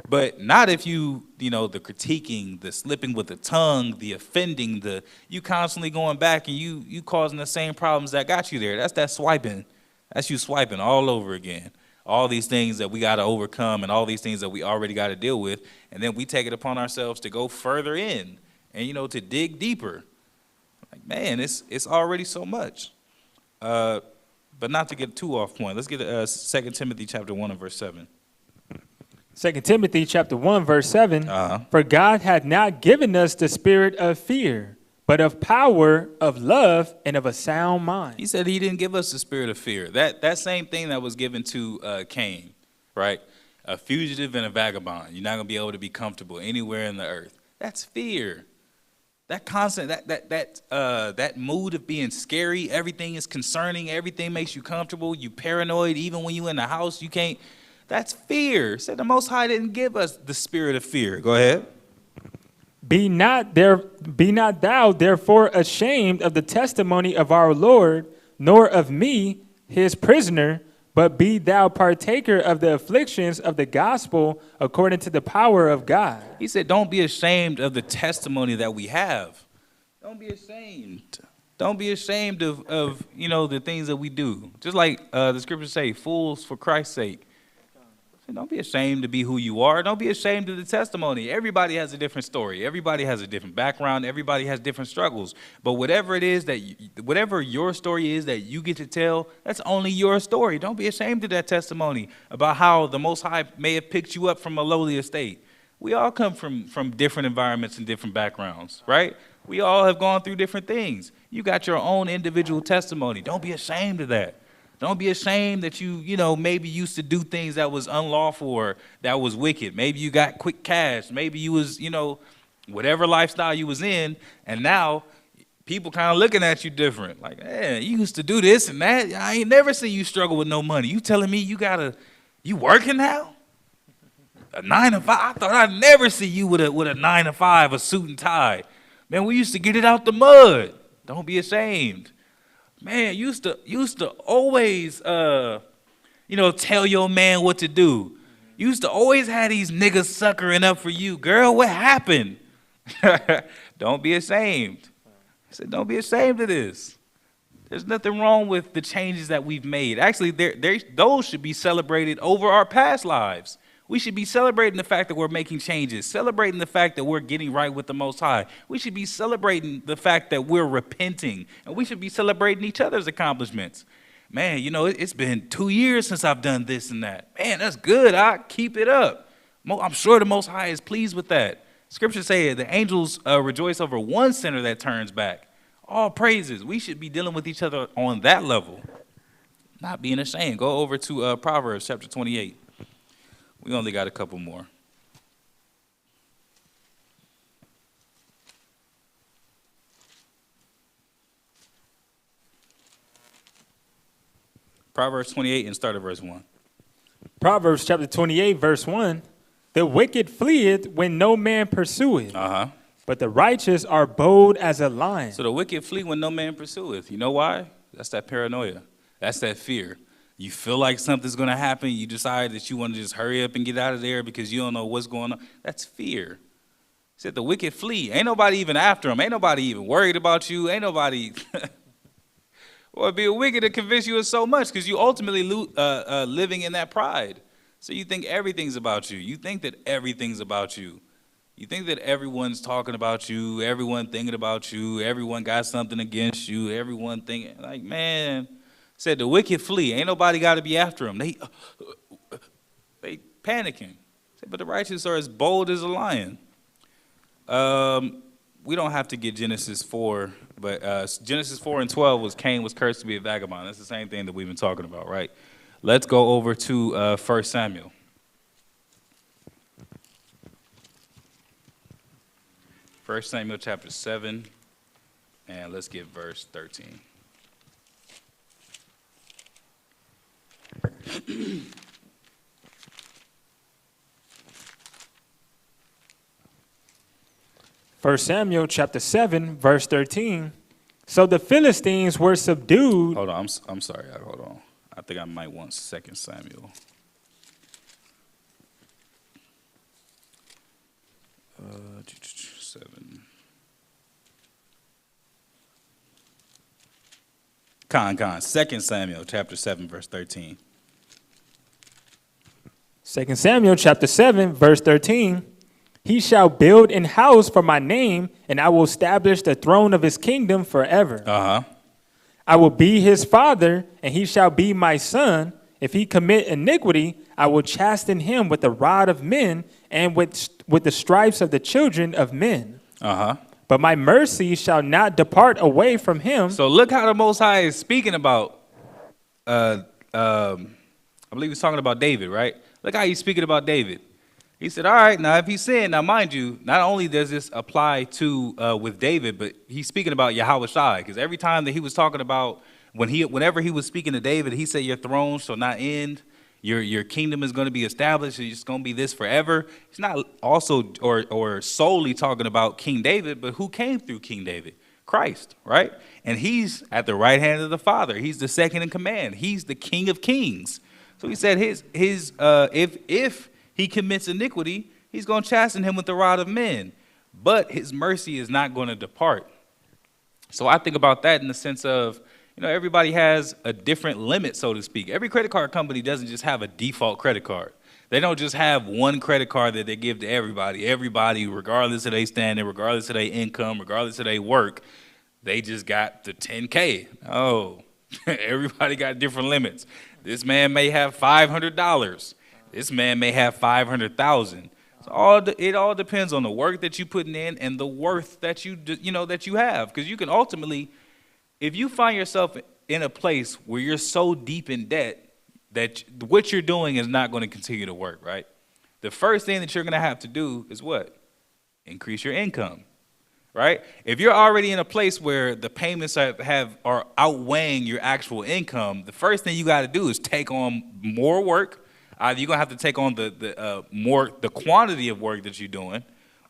But not if the critiquing, the slipping with the tongue, the offending, you constantly going back and you causing the same problems that got you there. That's that swiping. That's you swiping all over again. All these things that we got to overcome and all these things that we already got to deal with. And then we take it upon ourselves to go further in and, to dig deeper. Like, man, it's already so much. But not to get too off point. Let's get 2 Timothy chapter 1 and verse 7. 2 Timothy chapter 1, verse 7. For God hath not given us the spirit of fear, but of power, of love, and of a sound mind. He said he didn't give us the spirit of fear. That same thing that was given to Cain, right? A fugitive and a vagabond. You're not going to be able to be comfortable anywhere in the earth. That's fear. That constant, that mood of being scary, everything is concerning, everything makes you comfortable, you paranoid, even when you in the house, you can't. That's fear. Said the Most High didn't give us the spirit of fear. Go ahead. Be not thou therefore ashamed of the testimony of our Lord, nor of me, his prisoner, but be thou partaker of the afflictions of the gospel according to the power of God. He said, don't be ashamed of the testimony that we have. Don't be ashamed. Don't be ashamed of the things that we do. Just like the scriptures say, fools for Christ's sake. Don't be ashamed to be who you are. Don't be ashamed of the testimony. Everybody has a different story. Everybody has a different background. Everybody has different struggles. But whatever it is whatever your story is that you get to tell, that's only your story. Don't be ashamed of that testimony about how the Most High may have picked you up from a lowly estate. We all come from different environments and different backgrounds, right? We all have gone through different things. You got your own individual testimony. Don't be ashamed of that. Don't be ashamed that you maybe used to do things that was unlawful or that was wicked. Maybe you got quick cash. Maybe you was, whatever lifestyle you was in, and now people kind of looking at you different. Like, man, you used to do this and that. I ain't never seen you struggle with no money. You telling me you working now? A 9 to 5? I thought I'd never see you with a 9 to 5, a suit and tie. Man, we used to get it out the mud. Don't be ashamed. Man, used to always, tell your man what to do. Used to always have these niggas suckering up for you. Girl, what happened? Don't be ashamed. I said, don't be ashamed of this. There's nothing wrong with the changes that we've made. Actually, those should be celebrated over our past lives. We should be celebrating the fact that we're making changes, celebrating the fact that we're getting right with the Most High. We should be celebrating the fact that we're repenting, and we should be celebrating each other's accomplishments. Man, it's been 2 years since I've done this and that. Man, that's good. I keep it up. I'm sure the Most High is pleased with that. Scriptures say the angels rejoice over one sinner that turns back. All praises. We should be dealing with each other on that level, not being ashamed. Go over to Proverbs chapter 28. We only got a couple more. Proverbs 28 and start at verse 1. Proverbs chapter 28, verse 1. The wicked fleeth when no man pursueth, but the righteous are bold as a lion. So the wicked flee when no man pursueth. You know why? That's that paranoia. That's that fear. You feel like something's going to happen. You decide that you want to just hurry up and get out of there because you don't know what's going on. That's fear. He said the wicked flee. Ain't nobody even after them. Ain't nobody even worried about you. Ain't nobody. Or it'd be wicked to convince you of so much because you ultimately living in that pride. So you think everything's about you. You think that everything's about you. You think that everyone's talking about you, everyone thinking about you, everyone got something against you, everyone thinking, like, man. Said the wicked flee. Ain't nobody got to be after them. They panicking. Said, but the righteous are as bold as a lion. We don't have to get Genesis 4, but Genesis 4 and 12 was Cain was cursed to be a vagabond. That's the same thing that we've been talking about, right? Let's go over to 1 Samuel. 1 Samuel chapter 7, and let's get verse 13. First Samuel chapter 7, verse 13. So the Philistines were subdued. Hold on, I'm sorry. Hold on. I think I might want 2 Samuel. 7. 2 Samuel chapter 7, verse 13. 2 Samuel chapter 7, verse 13. He shall build an house for my name, and I will establish the throne of his kingdom forever. I will be his father, and he shall be my son. If he commit iniquity, I will chasten him with the rod of men and with the stripes of the children of men. But my mercy shall not depart away from him. So look how the Most High is speaking about, I believe he's talking about David, right? Look how he's speaking about David. He said, all right, now if he's sinned, now mind you, not only does this apply to with David, but he's speaking about Yahweh Shai, because every time that he was talking about, whenever he was speaking to David, he said, your throne shall not end, your kingdom is going to be established, it's just going to be this forever. He's not also or solely talking about King David, but who came through King David? Christ, right? And he's at the right hand of the Father. He's the second in command. He's the King of Kings. So he said if he commits iniquity, he's going to chasten him with the rod of men. But his mercy is not going to depart. So I think about that in the sense of, everybody has a different limit, so to speak. Every credit card company doesn't just have a default credit card. They don't just have one credit card that they give to everybody. Everybody, regardless of their standing, regardless of their income, regardless of their work, they just got the 10K. Oh, everybody got different limits. This man may have $500. This man may have 500,000. So it all depends on the work that you're putting in and the worth that you have. Because you can ultimately, if you find yourself in a place where you're so deep in debt that what you're doing is not going to continue to work, right? The first thing that you're going to have to do is what? Increase your income, right? If you're already in a place where the payments are outweighing your actual income, the first thing you got to do is take on more work. Either you're going to have to take on the quantity of work that you're doing,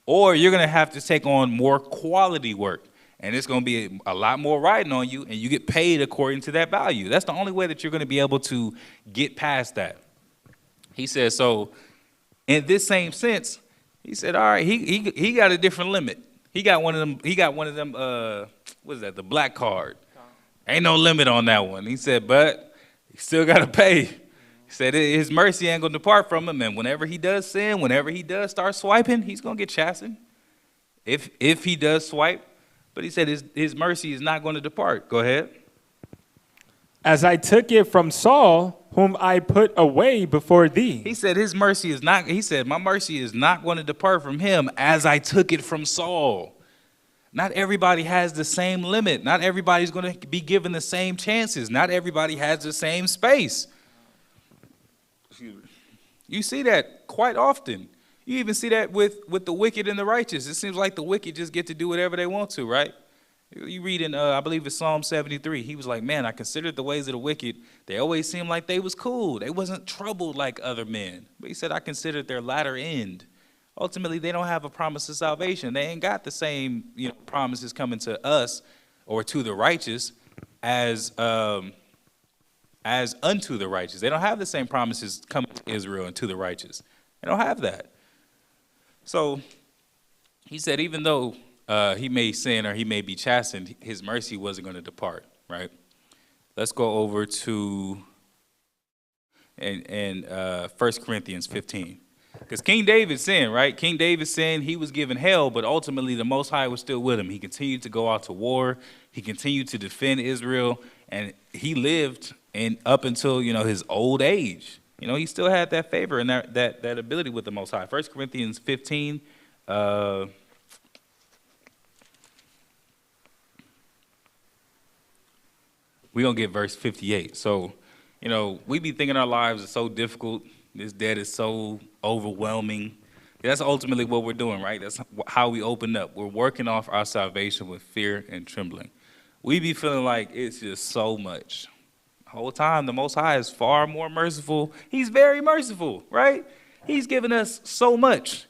or you're going to have to take on more quality work. And it's going to be a lot more riding on you, and you get paid according to that value. That's the only way that you're going to be able to get past that. He says, so in this same sense, he said, all right, he got a different limit. He got one of them, what is that, the black card. Ain't no limit on that one. He said, but he still got to pay. He said his mercy ain't going to depart from him, and whenever he does sin, whenever he does start swiping, he's going to get chastened if he does swipe. But he said his mercy is not going to depart. Go ahead. As I took it from Saul, whom I put away before thee. He said his mercy is not, he said, my mercy is not going to depart from him as I took it from Saul. Not everybody has the same limit. Not everybody's going to be given the same chances. Not everybody has the same space. You see that quite often. You even see that with the wicked and the righteous. It seems like the wicked just get to do whatever they want to, right? You read in, I believe it's Psalm 73. He was like, man, I considered the ways of the wicked. They always seemed like they was cool. They wasn't troubled like other men. But he said, I considered their latter end. Ultimately, they don't have a promise of salvation. They ain't got the same promises coming to us or to the righteous as unto the righteous. They don't have the same promises coming to Israel and to the righteous. They don't have that. So he said, even though he may sin or he may be chastened, his mercy wasn't going to depart, right? Let's go over to 1 Corinthians 15. Because King David sinned, right? King David sinned. He was given hell, but ultimately the Most High was still with him. He continued to go out to war. He continued to defend Israel, and he lived up until his old age. He still had that favor and that ability with the Most High. 1 Corinthians 15. We're going to get verse 58. So, we be thinking our lives are so difficult. This debt is so overwhelming. That's ultimately what we're doing, right? That's how we open up. We're working off our salvation with fear and trembling. We be feeling like it's just so much. The whole time, the Most High is far more merciful. He's very merciful, right? He's given us so much.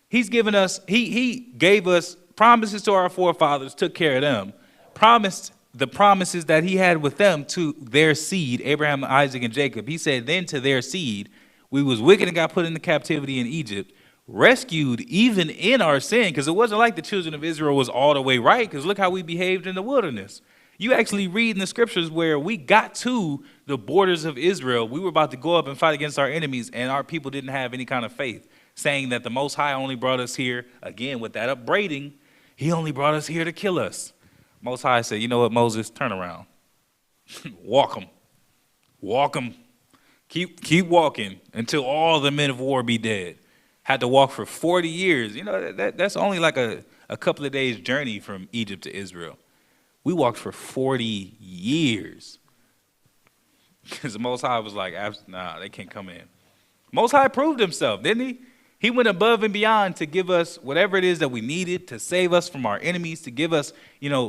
He's given us, he gave us promises to our forefathers, took care of them, promised the promises that he had with them to their seed, Abraham, Isaac, and Jacob. He said, then to their seed, we was wicked and got put into captivity in Egypt, rescued even in our sin, because it wasn't like the children of Israel was all the way right, because look how we behaved in the wilderness. You actually read in the scriptures where we got to the borders of Israel. We were about to go up and fight against our enemies, and our people didn't have any kind of faith, saying that the Most High only brought us here, again, with that upbraiding, he only brought us here to kill us. Most High said, you know what, Moses, turn around. Walk them. Walk them. Keep walking until all the men of war be dead. Had to walk for 40 years. You know, that's only like a couple of days' journey from Egypt to Israel. We walked for 40 years. Because the Most High was like, nah, they can't come in. Most High proved himself, didn't he? He went above and beyond to give us whatever it is that we needed, to save us from our enemies, to give us,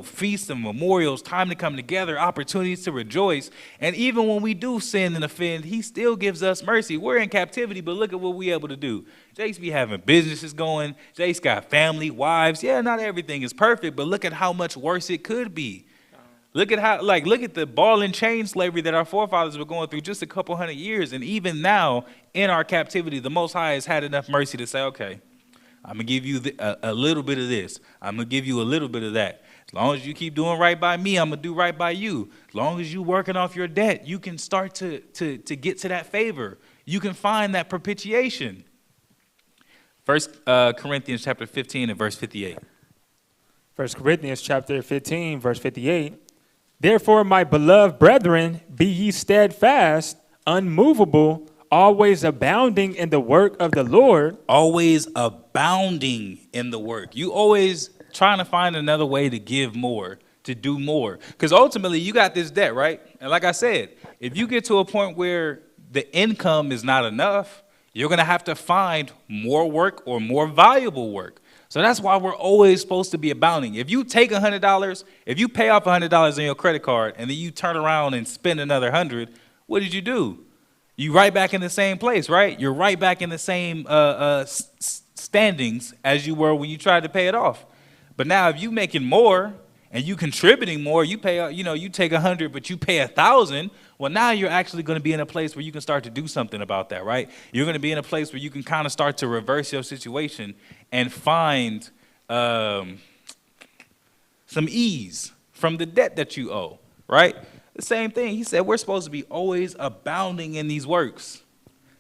feasts and memorials, time to come together, opportunities to rejoice. And even when we do sin and offend, he still gives us mercy. We're in captivity, but look at what we're able to do. Jake's be having businesses going. Jake's got family, wives. Yeah, not everything is perfect, but look at how much worse it could be. Look at the ball and chain slavery that our forefathers were going through just a couple hundred years. And even now, in our captivity, the Most High has had enough mercy to say, okay, I'm going to give you a little bit of this. I'm going to give you a little bit of that. As long as you keep doing right by me, I'm going to do right by you. As long as you're working off your debt, you can start to get to that favor. You can find that propitiation. 1 Corinthians chapter 15 and verse 58. 1 Corinthians chapter 15, verse 58. Therefore, my beloved brethren, be ye steadfast, unmovable, always abounding in the work of the Lord. Always abounding in the work. You always trying to find another way to give more, to do more. Because ultimately, you got this debt, right? And like I said, if you get to a point where the income is not enough, you're going to have to find more work or more valuable work. So that's why we're always supposed to be abounding. If you take $100, if you pay off $100 on your credit card and then you turn around and spend another 100, what did you do? You right back in the same place, right? You're right back in the same standings as you were when you tried to pay it off. But now if you making more and you contributing more, you pay, you take 100, but you pay 1,000. Well, now you're actually going to be in a place where you can start to do something about that, right? You're going to be in a place where you can kind of start to reverse your situation and find some ease from the debt that you owe, right? The same thing. He said we're supposed to be always abounding in these works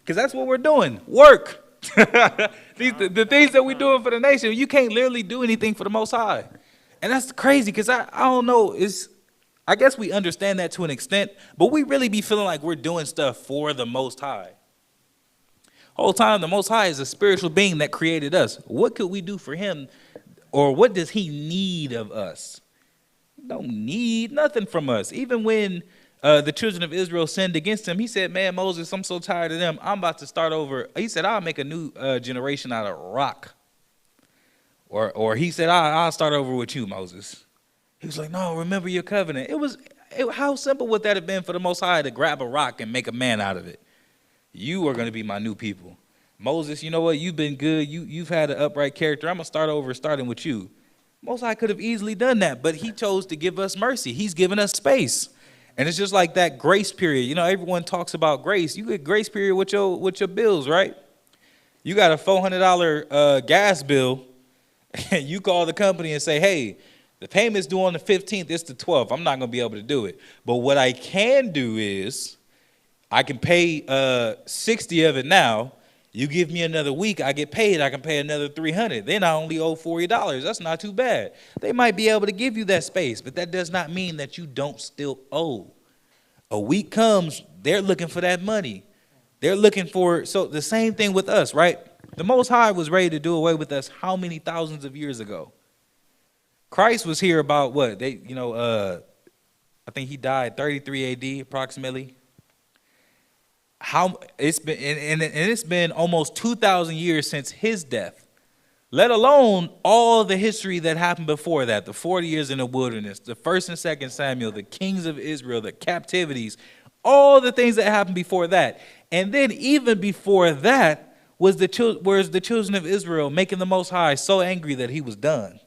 because that's what we're doing, work. The things that we're doing for the nation, you can't literally do anything for the Most High. And that's crazy because I don't know, I guess we understand that to an extent, but we really be feeling like we're doing stuff for the Most High. Whole time, the Most High is a spiritual being that created us. What could we do for him, or what does he need of us? He don't need nothing from us. Even when the children of Israel sinned against him, he said, man, Moses, I'm so tired of them. I'm about to start over. He said, I'll make a new generation out of rock. Or he said, I'll start over with you, Moses. He was like, no, remember your covenant. How simple would that have been for the Most High to grab a rock and make a man out of it? You are going to be my new people. Moses, you know what? You've been good. You've had an upright character. I'm going to start over starting with you. Most High could have easily done that, but he chose to give us mercy. He's given us space. And it's just like that grace period. Everyone talks about grace. You get grace period with your bills, right? You got a $400 gas bill, and you call the company and say, hey, the payment's due on the 15th. It's the 12th. I'm not going to be able to do it. But what I can do is I can pay 60 of it now. You give me another week, I get paid. I can pay another $300. Then I only owe $40. That's not too bad. They might be able to give you that space, but that does not mean that you don't still owe. A week comes, they're looking for that money. They're looking for, so the same thing with us, right? The Most High was ready to do away with us how many thousands of years ago? Christ was here about what? I think he died 33 AD approximately. It's been almost 2,000 years since his death, let alone all the history that happened before that, the 40 years in the wilderness, the 1st and 2nd Samuel, the kings of Israel, the captivities, all the things that happened before that. And then even before that was the children of Israel making the Most High so angry that he was done.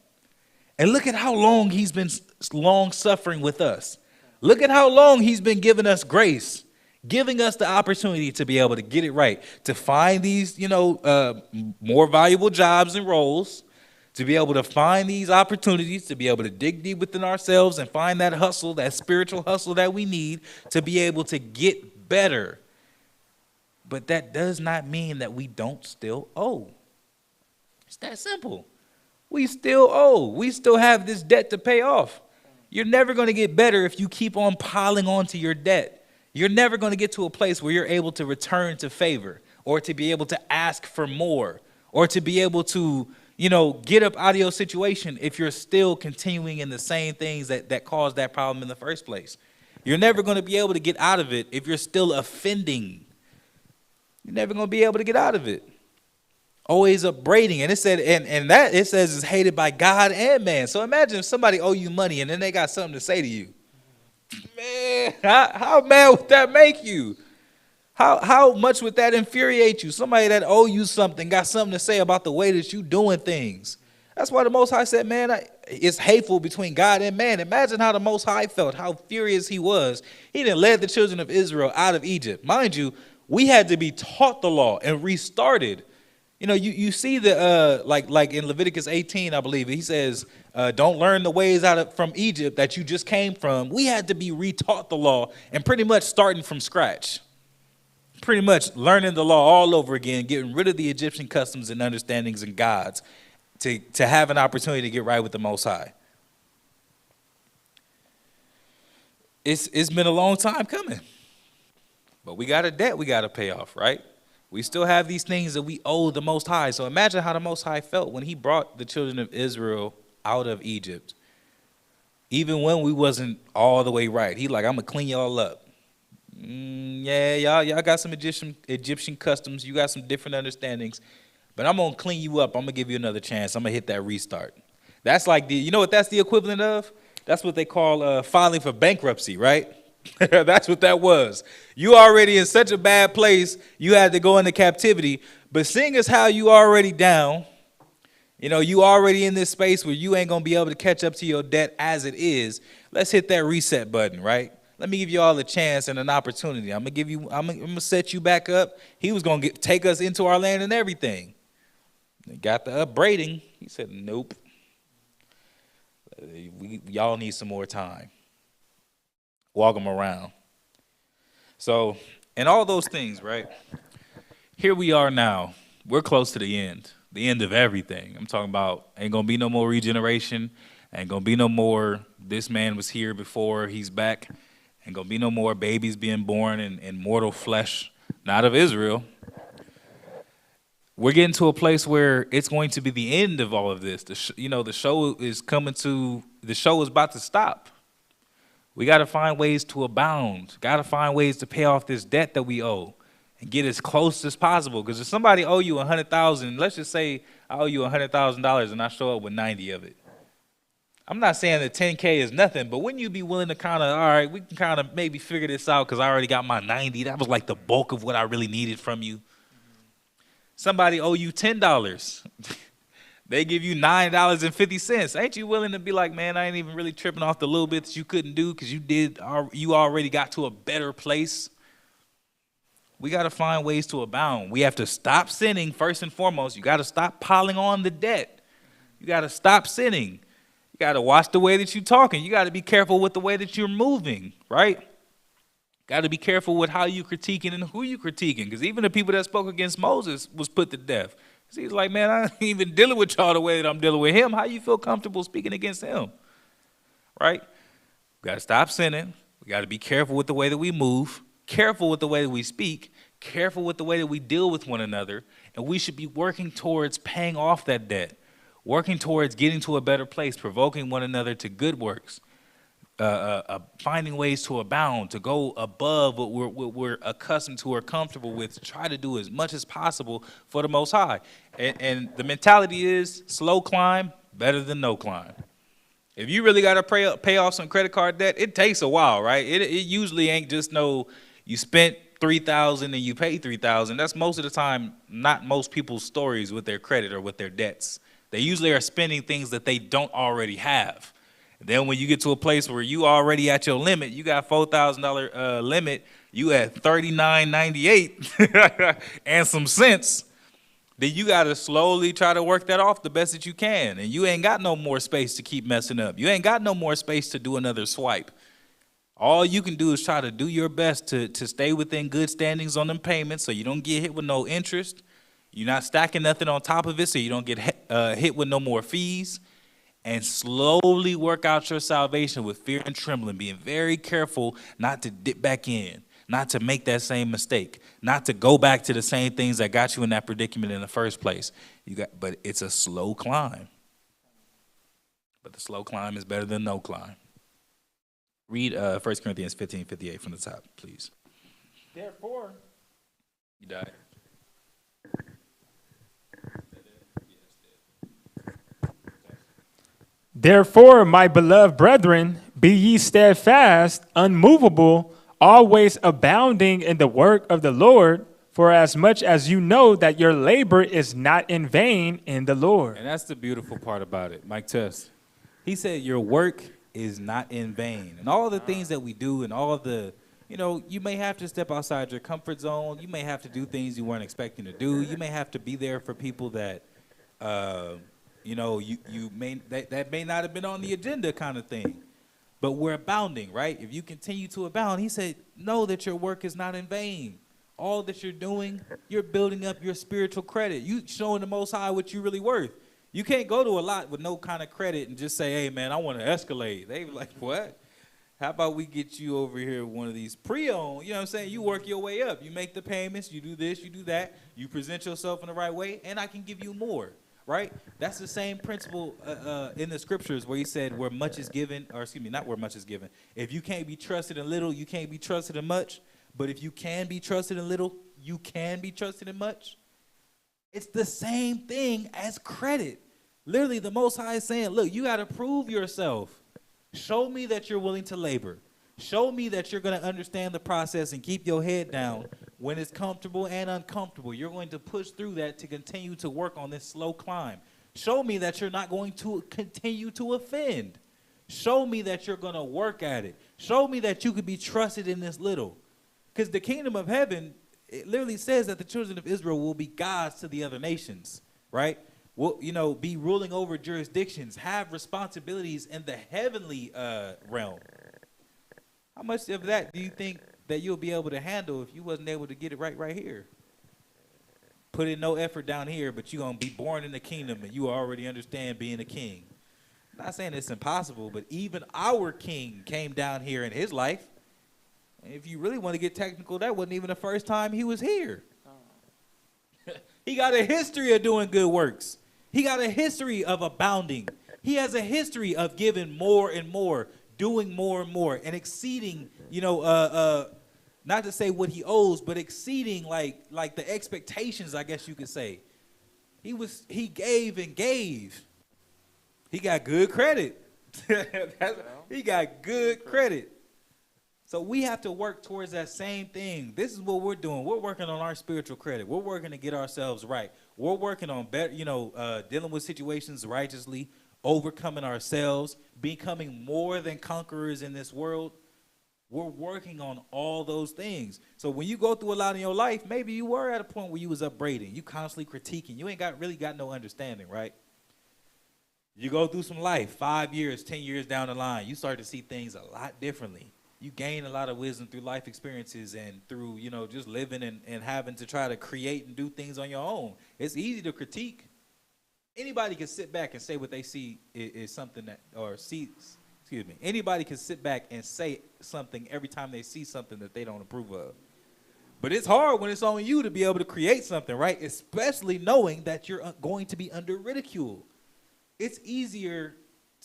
And look at how long he's been long suffering with us. Look at how long he's been giving us grace, giving us the opportunity to be able to get it right, to find these, more valuable jobs and roles, to be able to find these opportunities, to be able to dig deep within ourselves and find that hustle, that spiritual hustle that we need to be able to get better. But that does not mean that we don't still owe. It's that simple. We still owe. We still have this debt to pay off. You're never going to get better if you keep on piling onto your debt. You're never going to get to a place where you're able to return to favor or to be able to ask for more or to be able to, get up out of your situation if you're still continuing in the same things that caused that problem in the first place. You're never going to be able to get out of it if you're still offending. You're never going to be able to get out of it. Always upbraiding. And it said, and that it says is hated by God and man. So imagine if somebody owe you money and then they got something to say to you. Man, how mad would that make you? How much would that infuriate you? Somebody that owe you something got something to say about the way that you doing things. That's why the Most High said, man, it's hateful between God and man. Imagine how the Most High felt, how furious he was. He done led the children of Israel out of Egypt. Mind you, we had to be taught the law and restarted. You see the like in Leviticus 18, I believe he says, don't learn the ways from Egypt that you just came from. We had to be retaught the law and pretty much starting from scratch. Pretty much learning the law all over again, getting rid of the Egyptian customs and understandings and gods to have an opportunity to get right with the Most High. It's been a long time coming. But we got a debt we got to pay off, right? We still have these things that we owe the Most High. So imagine how the Most High felt when he brought the children of Israel out of Egypt. Even when we wasn't all the way right. He like, I'm going to clean y'all up. Yeah, y'all got some Egyptian customs. You got some different understandings. But I'm going to clean you up. I'm going to give you another chance. I'm going to hit that restart. That's like you know what that's the equivalent of? That's what they call filing for bankruptcy, right? That's what that was. You already in such a bad place, you had to go into captivity. But seeing as how you already down, you already in this space where you ain't going to be able to catch up to your debt as it is, let's hit that reset button, right? Let me give you all a chance and an opportunity. I'm going to set you back up. He was going to take us into our land and everything. They got the upbraiding. He said, nope. Y'all need some more time. Walk them around. So, and all those things, right? Here we are now. We're close to the end of everything. I'm talking about ain't going to be no more regeneration. Ain't going to be no more this man was here before, he's back. Ain't going to be no more babies being born in mortal flesh, not of Israel. We're getting to a place where it's going to be the end of all of this. The show is about to stop. We got to find ways to abound. Got to find ways to pay off this debt that we owe and get as close as possible. Because if somebody owe you $100,000, let's just say I owe you $100,000 and I show up with 90 of it. I'm not saying that 10K is nothing, but wouldn't you be willing to kind of, all right, we can kind of maybe figure this out because I already got my 90. That was like the bulk of what I really needed from you. Somebody owe you $10. They give you $9.50. Ain't you willing to be like, man, I ain't even really tripping off the little bit that you couldn't do because you already got to a better place? We got to find ways to abound. We have to stop sinning first and foremost. You got to stop piling on the debt. You got to stop sinning. You got to watch the way that you're talking. You got to be careful with the way that you're moving, right? Got to be careful with how you critiquing and who you critiquing, because even the people that spoke against Moses was put to death. He's like, man, I ain't even dealing with y'all the way that I'm dealing with him. How you feel comfortable speaking against him, right? We got to stop sinning. We got to be careful with the way that we move, careful with the way that we speak, careful with the way that we deal with one another, and we should be working towards paying off that debt, working towards getting to a better place, provoking one another to good works, finding ways to abound, to go above what we're accustomed to or comfortable with, to try to do as much as possible for the Most High. And the mentality is slow climb, better than no climb. If you really got to pay off some credit card debt, it takes a while, right? It usually ain't just you spent $3,000 and you pay $3,000. That's most of the time not most people's stories with their credit or with their debts. They usually are spending things that they don't already have. Then when you get to a place where you already at your limit, you got $4,000 limit, you at $39.98 and some cents. then you got to slowly try to work that off the best that you can. And you ain't got no more space to keep messing up. You ain't got no more space to do another swipe. All you can do is try to do your best to stay within good standings on them payments so you don't get hit with no interest. You're not stacking nothing on top of it so you don't get hit with no more fees. And slowly work out your salvation with fear and trembling, being very careful not to dip back in, not to make that same mistake, not to go back to the same things that got you in that predicament in the first place. But it's a slow climb. But the slow climb is better than no climb. Read 1 Corinthians 15:58 from the top, please. Therefore, you died. Therefore, my beloved brethren, be ye steadfast, unmovable, always abounding in the work of the Lord, for as much as you know that your labor is not in vain in the Lord. And that's the beautiful part about it. Mike Test. He said your work is not in vain. And all the things that we do and all the, you may have to step outside your comfort zone. You may have to do things you weren't expecting to do. You may have to be there for people that, that may not have been on the agenda kind of thing. But we're abounding, right? If you continue to abound, he said, know that your work is not in vain. All that you're doing, you're building up your spiritual credit. You showing the Most High what you're really worth. You can't go to a lot with no kind of credit and just say, hey, man, I want to escalate. They be like, what? How about we get you over here with one of these pre-owned? You know what I'm saying? You work your way up. You make the payments. You do this. You do that. You present yourself in the right way, and I can give you more, right? That's the same principle in the scriptures where he said where much is given, or excuse me, not where much is given. If you can't be trusted in little, you can't be trusted in much. But if you can be trusted in little, you can be trusted in much. It's the same thing as credit. Literally, the Most High is saying, look, you got to prove yourself. Show me that you're willing to labor. Show me that you're going to understand the process and keep your head down when it's comfortable and uncomfortable. You're going to push through that to continue to work on this slow climb. Show me that you're not going to continue to offend. Show me that you're going to work at it. Show me that you could be trusted in this little. Because the kingdom of heaven, it literally says that the children of Israel will be gods to the other nations, right? Will, be ruling over jurisdictions, have responsibilities in the heavenly realm. How much of that do you think that you'll be able to handle if you wasn't able to get it right here? Put in no effort down here, but you're going to be born in the kingdom and you already understand being a king. I'm not saying it's impossible, but even our king came down here in his life. And if you really want to get technical, that wasn't even the first time he was here. He got a history of doing good works. He got a history of abounding. He has a history of giving more and more, doing more and more, and exceeding, not to say what he owes, but exceeding like the expectations, I guess you could say. He gave and gave. He got good credit. He got good credit. So we have to work towards that same thing. This is what we're doing. We're working on our spiritual credit. We're working to get ourselves right. We're working on better, dealing with situations righteously, overcoming ourselves, becoming more than conquerors in this world. We're working on all those things. So when you go through a lot in your life, maybe you were at a point where you was upbraiding. You constantly critiquing. You ain't really got no understanding, right? You go through some life, 5 years, 10 years down the line, you start to see things a lot differently. You gain a lot of wisdom through life experiences and through, just living and having to try to create and do things on your own. It's easy to critique. Anybody can sit back and say what they see is something that, anybody can sit back and say something every time they see something that they don't approve of. But it's hard when it's on you to be able to create something, right? Especially knowing that you're going to be under ridicule. It's easier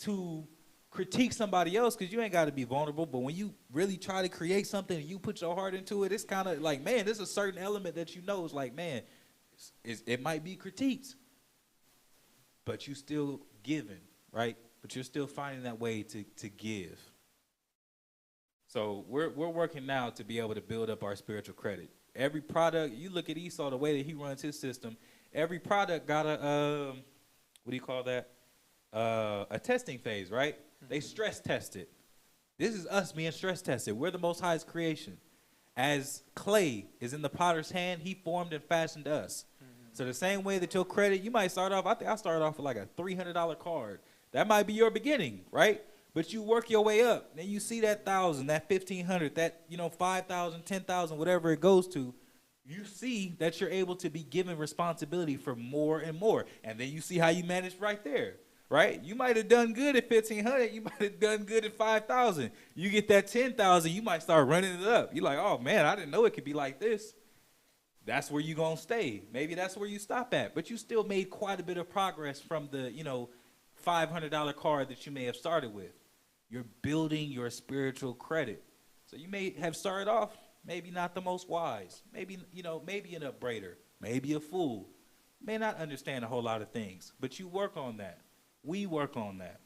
to critique somebody else because you ain't got to be vulnerable, but when you really try to create something and you put your heart into it, it's kind of like, man, there's a certain element that is like, man, it might be critiqued, but you still giving, right? But you're still finding that way to give. So we're working now to be able to build up our spiritual credit. Every product, you look at Esau, the way that he runs his system, every product got a, a testing phase, right? They stress test it. This is us being stress tested. We're the Most High's creation. As clay is in the potter's hand, he formed and fashioned us. So the same way that your credit, you might start off, I think I started off with like a $300 card. That might be your beginning, right? But you work your way up. Then you see that 1,000, that 1,500, that 5,000, 10,000, whatever it goes to. You see that you're able to be given responsibility for more and more. And then you see how you manage right there, right? You might have done good at 1,500. You might have done good at 5,000. You get that 10,000, you might start running it up. You're like, oh, man, I didn't know it could be like this. That's where you're going to stay. Maybe that's where you stop at. But you still made quite a bit of progress from the, $500 card that you may have started with. You're building your spiritual credit. So you may have started off maybe not the most wise, maybe an upbraider, maybe a fool, may not understand a whole lot of things, but you work on that. We work on that.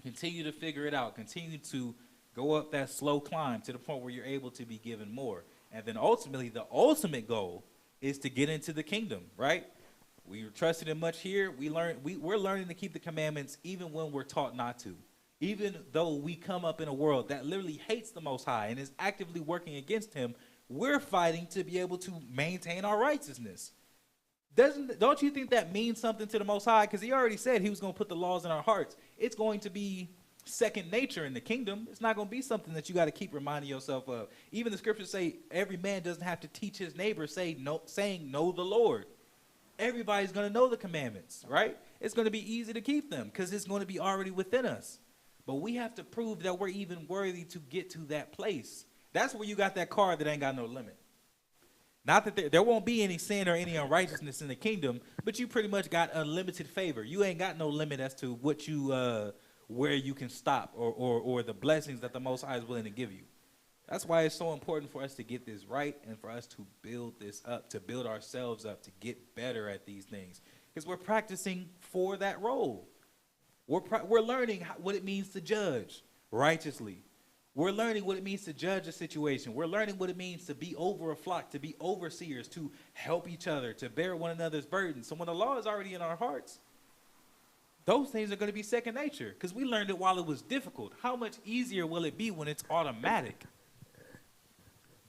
Continue to figure it out. Continue to go up that slow climb to the point where you're able to be given more. And then ultimately, the ultimate goal is to get into the kingdom, right? We were trusted in much here. We're learning to keep the commandments even when we're taught not to. Even though we come up in a world that literally hates the Most High and is actively working against him, we're fighting to be able to maintain our righteousness. Don't you think that means something to the Most High? Because he already said he was going to put the laws in our hearts. It's going to be second nature in the kingdom. It's not going to be something that you got to keep reminding yourself of. Even the scriptures say every man doesn't have to teach his neighbor saying know the Lord. Everybody's going to know the commandments, right? It's going to be easy to keep them because it's going to be already within us. But we have to prove that we're even worthy to get to that place. That's where you got that card that ain't got no limit. Not that there won't be any sin or any unrighteousness in the kingdom, but you pretty much got unlimited favor. You ain't got no limit as to what you where you can stop or the blessings that the Most High is willing to give you. That's why it's so important for us to get this right and for us to build this up, to build ourselves up, to get better at these things. Because we're practicing for that role. We're learning what it means to judge righteously. We're learning what it means to judge a situation. We're learning what it means to be over a flock, to be overseers, to help each other, to bear one another's burdens. So when the law is already in our hearts, those things are going to be second nature because we learned it while it was difficult. How much easier will it be when it's automatic?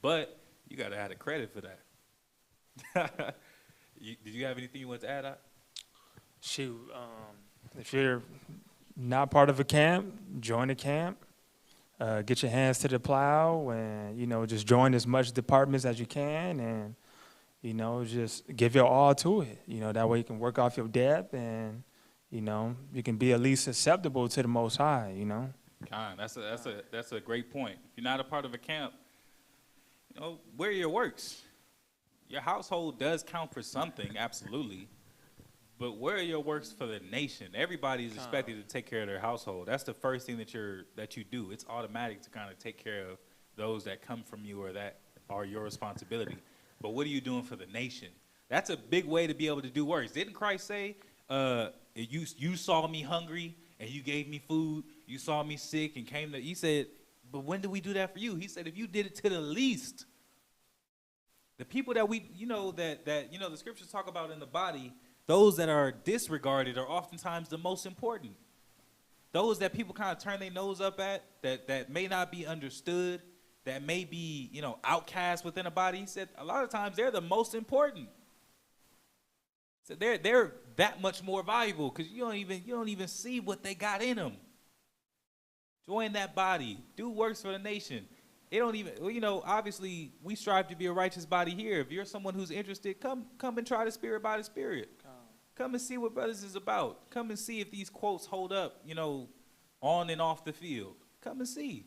But you got to have the credit for that. Did you have anything you want to add out? Shoot, if you're not part of a camp, join a camp. Get your hands to the plow and, just join as much departments as you can and, just give your all to it. That way you can work off your debt and, you can be at least acceptable to the Most High, That's a great point. If you're not a part of a camp, where are your works? Your household does count for something, absolutely. But where are your works for the nation? Everybody is expected to take care of their household. That's the first thing that you do. It's automatic to kind of take care of those that come from you or that are your responsibility. But what are you doing for the nation? That's a big way to be able to do works. Didn't Christ say, you saw me hungry and you gave me food. You saw me sick and came to, he said, but when did we do that for you? He said, if you did it to the least, the people that the scriptures talk about in the body, those that are disregarded are oftentimes the most important. Those that people kind of turn their nose up at, that may not be understood, that may be, outcast within a body. He said a lot of times they're the most important. So they're that much more valuable because you don't even see what they got in them. Join that body. Do works for the nation. It don't even, obviously we strive to be a righteous body here. If you're someone who's interested, come and try the Spirit by the Spirit. Come and see what Brothers is about. Come and see if these quotes hold up, on and off the field. Come and see.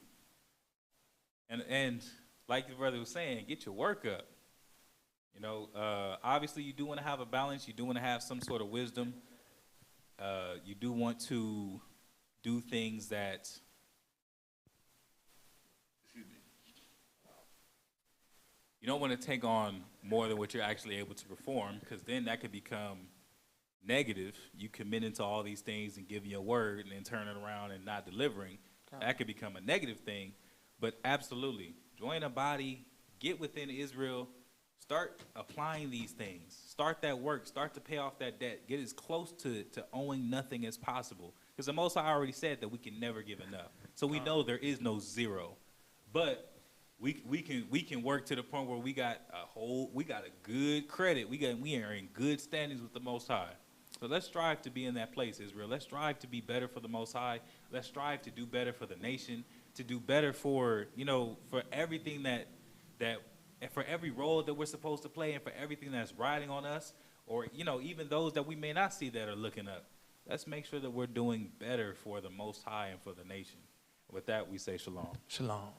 And like the brother was saying, get your work up. Obviously you do want to have a balance. You do want to have some sort of wisdom. You do want to do things that, you don't want to take on more than what you're actually able to perform, because then that could become negative. You commit into all these things and give your word and then turn it around and not delivering. That could become a negative thing. But absolutely, join a body, get within Israel, start applying these things. Start that work. Start to pay off that debt. Get as close to owing nothing as possible. Because the Most High already said that we can never give enough. So we know there is no zero. But we can work to the point where we got a good credit. We are in good standings with the Most High. So let's strive to be in that place, Israel. Let's strive to be better for the Most High. Let's strive to do better for the nation, to do better for, for everything that and for every role that we're supposed to play, and for everything that's riding on us, or even those that we may not see that are looking up. Let's make sure that we're doing better for the Most High and for the nation. With that, we say shalom. Shalom.